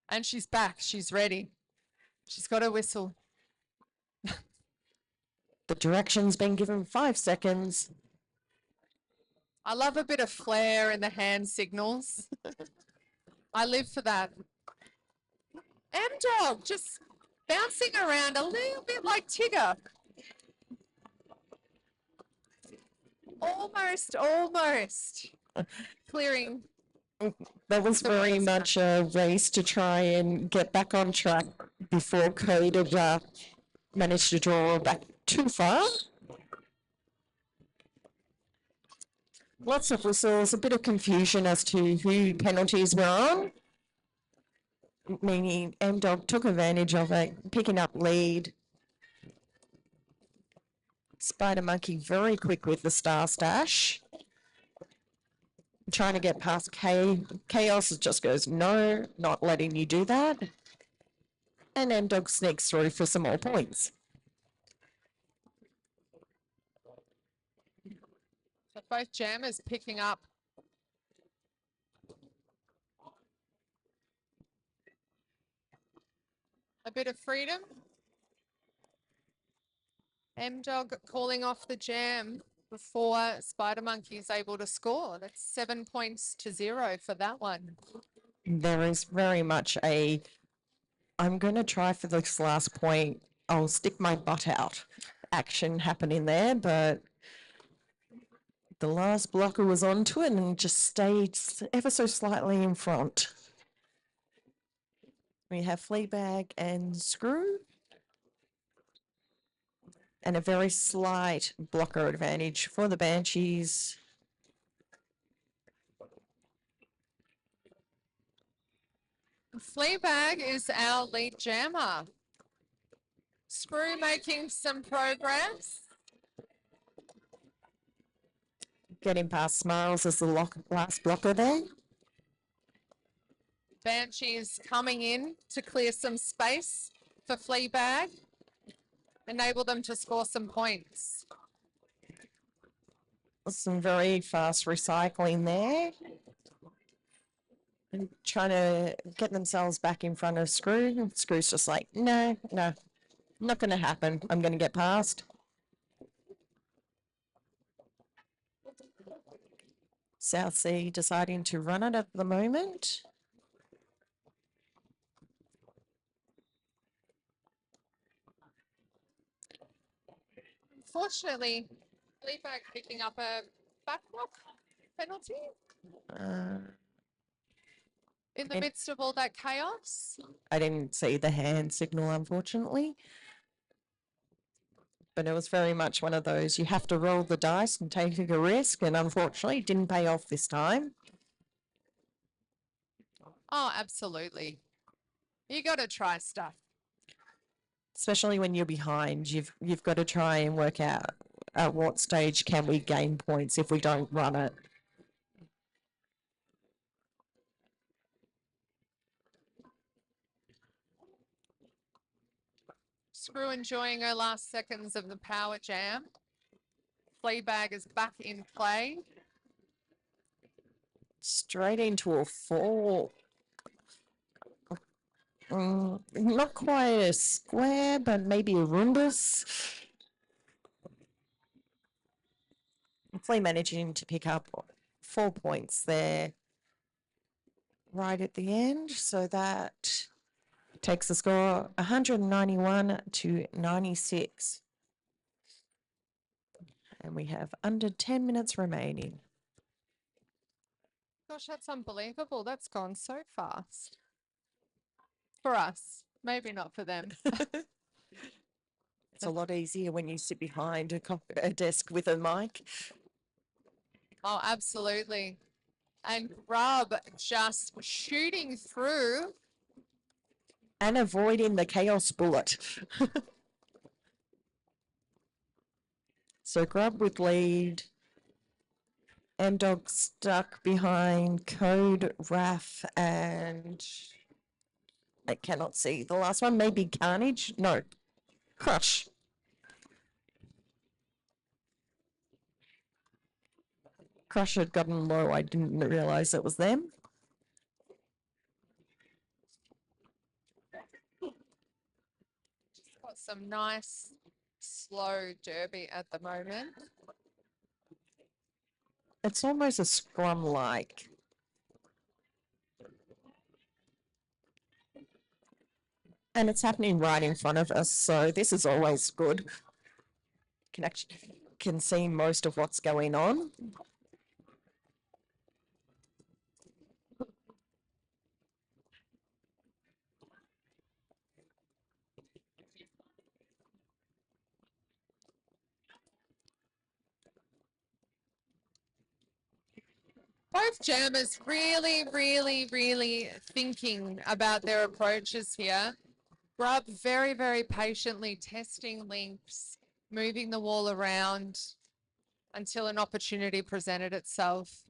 And she's back. She's ready. She's got her whistle. The direction's been given 5 seconds. I love a bit of flair in the hand signals. I live for that. M-Dog just bouncing around a little bit like Tigger. Almost. Clearing. That was very much a race to try and get back on track before Code had managed to draw back too far. Lots of whistles, a bit of confusion as to who penalties were on. Meaning M-Dog took advantage of it, picking up lead. Spider Monkey very quick with the star stash. Trying to get past Chaos just goes, no, not letting you do that. And M-Dog sneaks through for some more points. So both jammers picking up a bit of freedom. M-Dog calling off the jam before Spider Monkey is able to score. That's 7 points to 0 for that one. There is very much a, I'm going to try for this last point, I'll stick my butt out action happening there, but the last blocker was onto it and just stayed ever so slightly in front. We have Fleabag and Screw. And a very slight blocker advantage for the Banshees. Fleabag is our lead jammer. Screw making some progress. Getting past Smiles as the last blocker there. Banshees coming in to clear some space for Fleabag. Enable them to score some points. Some very fast recycling there. And trying to get themselves back in front of Screw. Screw's just like, no, not going to happen. I'm going to get past. South Sea deciding to run it at the moment. Unfortunately, Fleabag picking up a backlock penalty in the midst of all that chaos. I didn't see the hand signal, unfortunately. But it was very much one of those, you have to roll the dice and take a risk, and unfortunately it didn't pay off this time. Oh, absolutely. You got to try stuff. Especially when you're behind, you've got to try and work out at what stage can we gain points if we don't run it. Screw enjoying her last seconds of the power jam. Fleabag is back in play. Straight into a 4. Not quite a square, but maybe a rhombus. Hopefully managing to pick up 4 points there right at the end. So that takes the score 191 to 96. And we have under 10 minutes remaining. Gosh, that's unbelievable. That's gone so fast. For us, maybe not for them. It's a lot easier when you sit behind a desk with a mic. Oh, absolutely. And Grub just shooting through. And avoiding the chaos bullet. So Grub with lead. M-Dog stuck behind Code, Raf, and I cannot see the last one. Maybe Carnage? No. Crush. Crush had gotten low. I didn't realize it was them. Got some nice slow derby at the moment. It's almost a scrum-like. And it's happening right in front of us, so this is always good. Can see most of what's going on. Both jammers really thinking about their approaches here. Grub very, very patiently testing links, moving the wall around until an opportunity presented itself.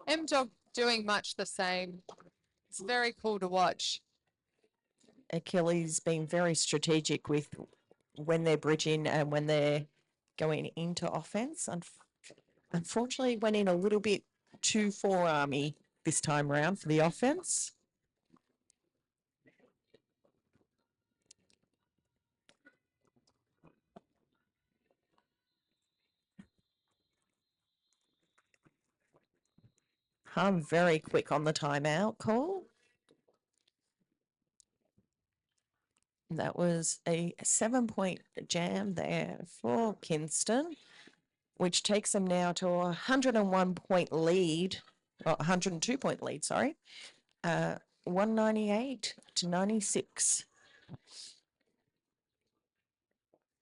M-Dog doing much the same. It's very cool to watch. Achilles being very strategic with when they're bridging and when they're going into offense. Unfortunately, went in a little bit too forearmy this time round for the offense. I'm very quick on the timeout call. That was a 7-point jam there for Kingston, which takes them now to a 101-point lead, or 102-point lead, sorry, 198 to 96.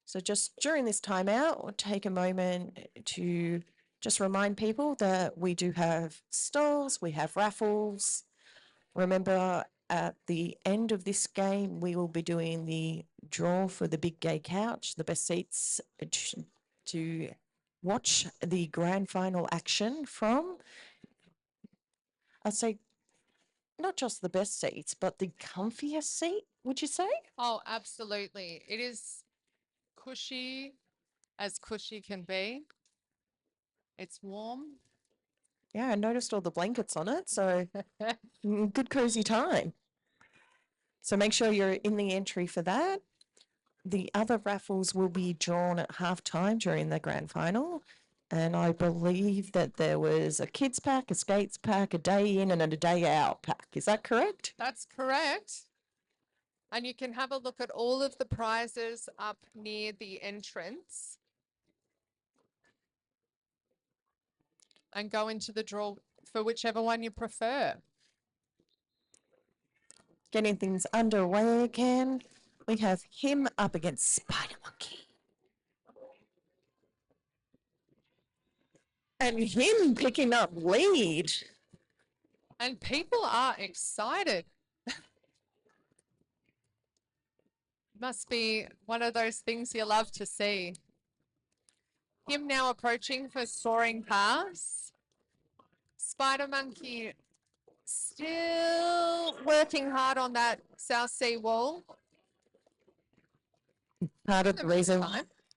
So just during this timeout, we'll take a moment to just remind people that we do have stalls, we have raffles. Remember, at the end of this game, we will be doing the draw for the big gay couch, the best seats to watch the grand final action from. I'd say not just the best seats, but the comfiest seat, would you say? Oh, absolutely. It is cushy as cushy can be. It's warm. Yeah, I noticed all the blankets on it, so good cozy time. So make sure you're in the entry for that. The other raffles will be drawn at halftime during the grand final. And I believe that there was a kids pack, a skates pack, a day in and a day out pack. Is that correct? That's correct. And you can have a look at all of the prizes up near the entrance and go into the draw for whichever one you prefer. Getting things underway again. We have him up against Spider Monkey. And him picking up lead. And people are excited. Must be one of those things you love to see. Him now approaching for soaring pass. Spider Monkey still working hard on that South Sea wall. Part of the reason,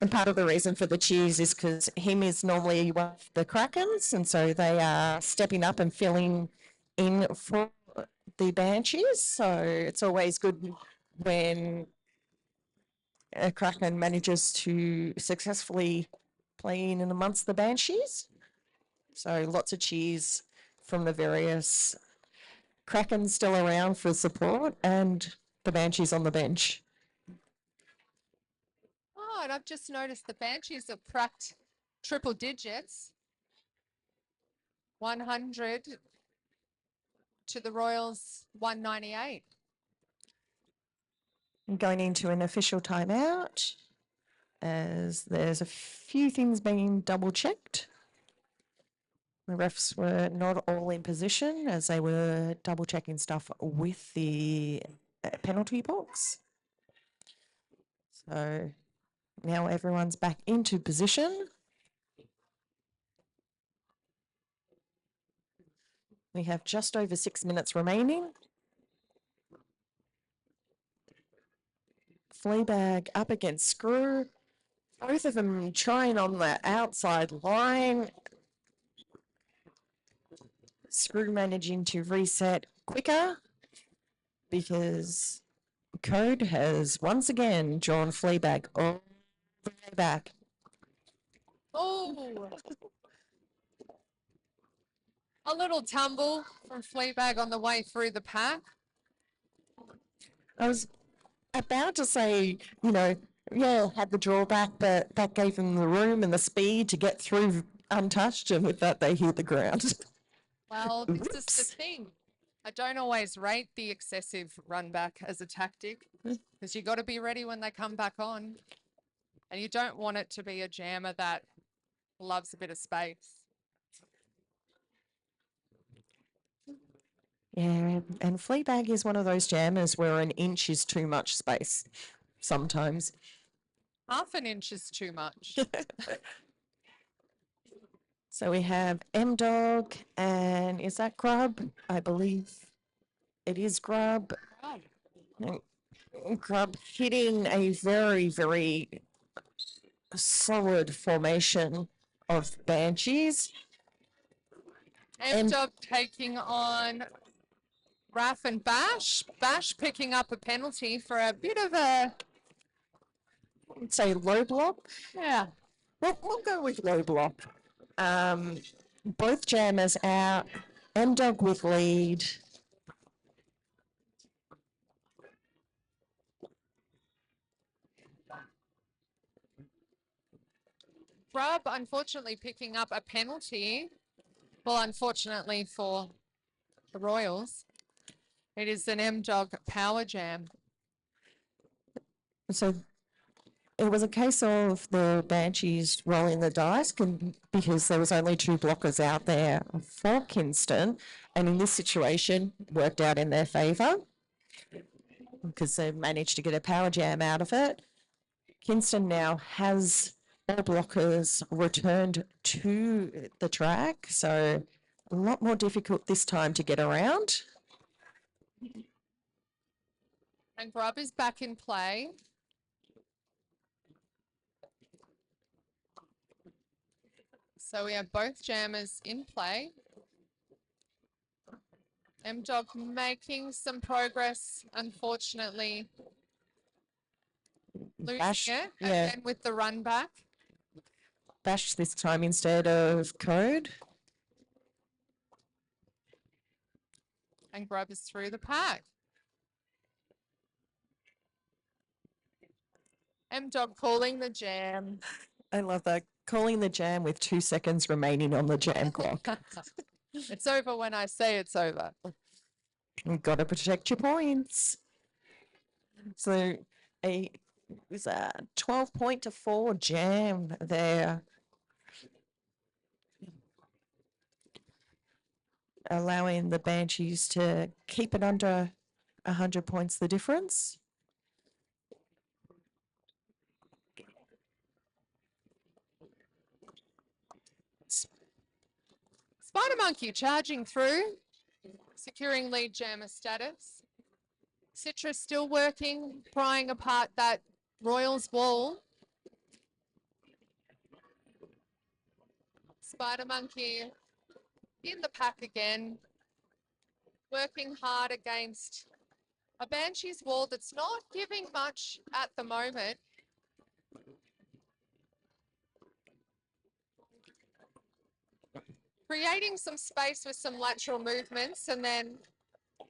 and part of the reason for the cheers is because him is normally one of the Krakens, and so they are stepping up and filling in for the Banshees. So it's always good when a Kraken manages to successfully play in and amongst the Banshees. So lots of cheers from the various Krakens still around for support and the Banshees on the bench. Oh, and I've just noticed the Banshees have cracked triple digits. 100 to the Royals 198. Going into an official timeout as there's a few things being double checked. The refs were not all in position as they were double checking stuff with the penalty box. So now everyone's back into position. We have just over 6 minutes remaining. Fleabag up against Screw. Both of them trying on the outside line. Screw managing to reset quicker because Code has once again drawn Fleabag all the way back. Oh, a little tumble from Fleabag on the way through the pack. I was about to say, you know, yeah, had the drawback, but that gave them the room and the speed to get through untouched, and with that, they hit the ground. Well, this is the Whoops. thing. I don't always rate the excessive run back as a tactic because you got to be ready when they come back on. And you don't want it to be a jammer that loves a bit of space. Yeah, and Fleabag is one of those jammers where an inch is too much space sometimes. Half an inch is too much. So we have M Dog, and is that Grub? I believe it is Grub. Oh, Grub hitting a very, very solid formation of Banshees. M-Dog taking on Raf and Bash. Bash picking up a penalty for a bit of a, Say low block. yeah. We'll go with low block. Both jammers out. M Dog with lead. Grub unfortunately picking up a penalty. Well, unfortunately for the Royals, it is an M-Dog power jam. So it was a case of the Banshees rolling the dice because there was only two blockers out there for Kingston, and in this situation worked out in their favour because they managed to get a power jam out of it. Kingston now has all blockers returned to the track, so a lot more difficult this time to get around. And Grub is back in play. So we have both jammers in play. M-Dog making some progress, unfortunately. Losing Bash, it yeah. again with the run back. Bash this time instead of Code. And Grub is through the pack. M-Dog calling the jam. I love that. Calling the jam with 2 seconds remaining on the jam clock. It's over when I say it's over. You've got to protect your points. So it was a 12 point to 4 jam there. Allowing the Banshees to keep it under 100 points the difference. Spider Monkey charging through, securing lead jammer status. Citrus still working, prying apart that Royals wall. Spider Monkey in the pack again, working hard against a Banshees wall that's not giving much at the moment. Creating some space with some lateral movements and then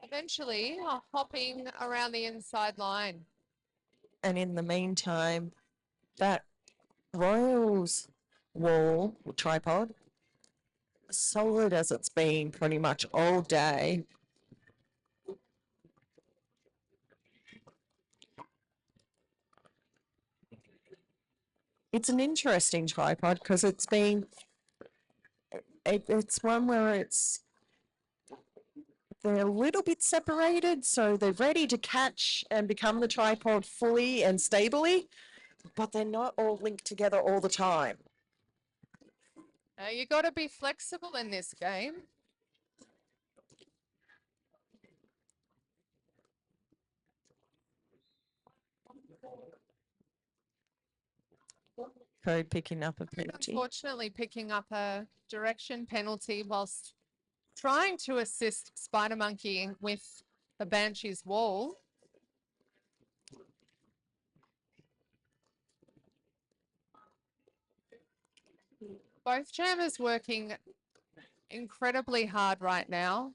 eventually hopping around the inside line. And in the meantime, that Royals wall or tripod, solid as it's been pretty much all day. It's an interesting tripod because it's been, it's one where they're a little bit separated, so they're ready to catch and become the tripod fully and stably, but they're not all linked together all the time. You got to be flexible in this game. Code picking up a penalty. Unfortunately, picking up a direction penalty whilst trying to assist Spider Monkey with the Banshees wall. Both jammers working incredibly hard right now.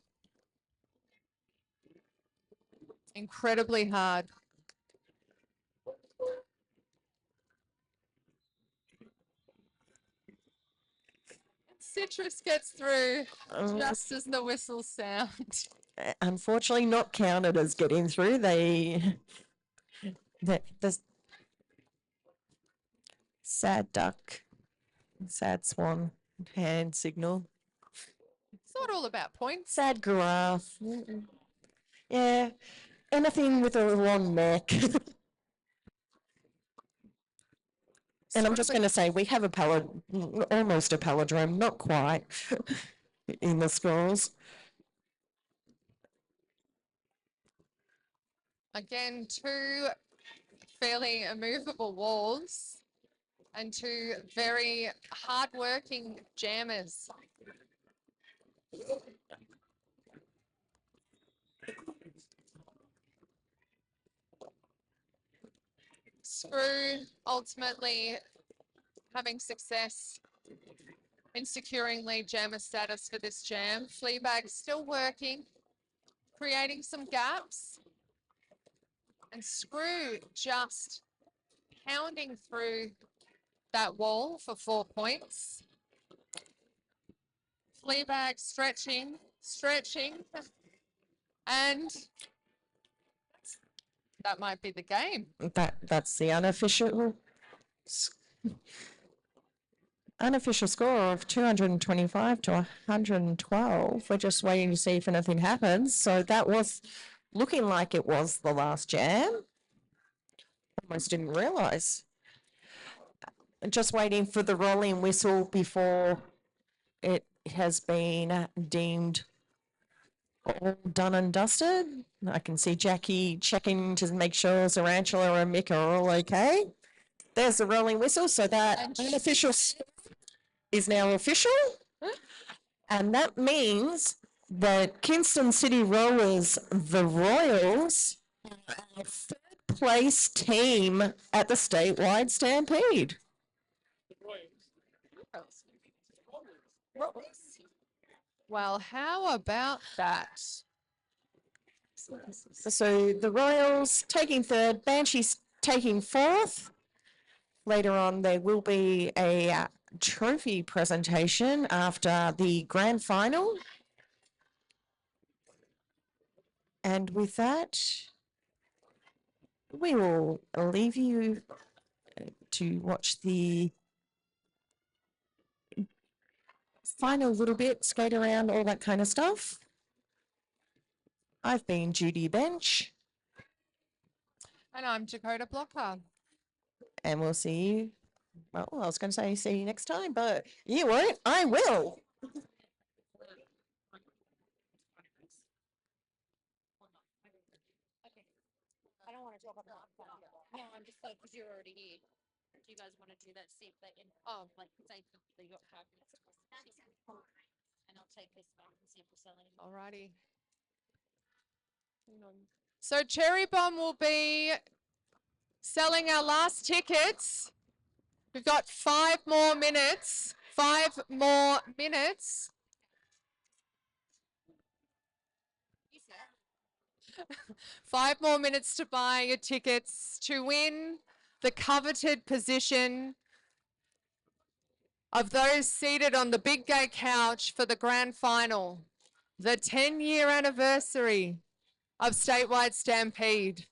Incredibly hard. Citrus gets through just as the whistles sound. Unfortunately, not counted as getting through. The sad duck, sad swan hand signal. So not all about points. Sad giraffe. Yeah, anything with a long neck. And I'm just going to say we have almost a palindrome, not quite, in the scores. Again, two fairly immovable walls and two very hard-working jammers. Screw ultimately having success in securing lead jammer status for this jam. Fleabag still working, creating some gaps. And Screw just pounding through that wall for 4 points. Fleabag stretching, and that might be the game. That's the unofficial score of 225 to 112. We're just waiting to see if anything happens. So that was looking like it was the last jam. Almost didn't realise. Just waiting for the rolling whistle before it has been deemed all done and dusted. I can see Jackie checking to make sure Zarantula and Mick are all okay. There's the rolling whistle, so that unofficial is now official. And that means that Kingston City Rollers, the Royals, are our third place team at the statewide Stampede. Well, how about that? So the Royals taking third, Banshees taking fourth. Later on, there will be a trophy presentation after the grand final. And with that, we will leave you to watch the final little bit, skate around, all that kind of stuff. I've been Judy Bench. And I'm Dakota Blocker. And we'll see you. Well, I was going to say see you next time, but you won't. I will. I don't want to talk about that. No, I'm just like, because you're already here. Do you guys want to do that? See if they can, like, say that you got 5 minutes. And I'll take this back and see if we're selling it. Alrighty. Hang on. So Cherry Bomb will be selling our last tickets. We've got 5 more minutes. 5 more minutes. 5 more minutes to buy your tickets to win the coveted position of those seated on the big gay couch for the grand final, the 10-year anniversary of Statewide Stampede.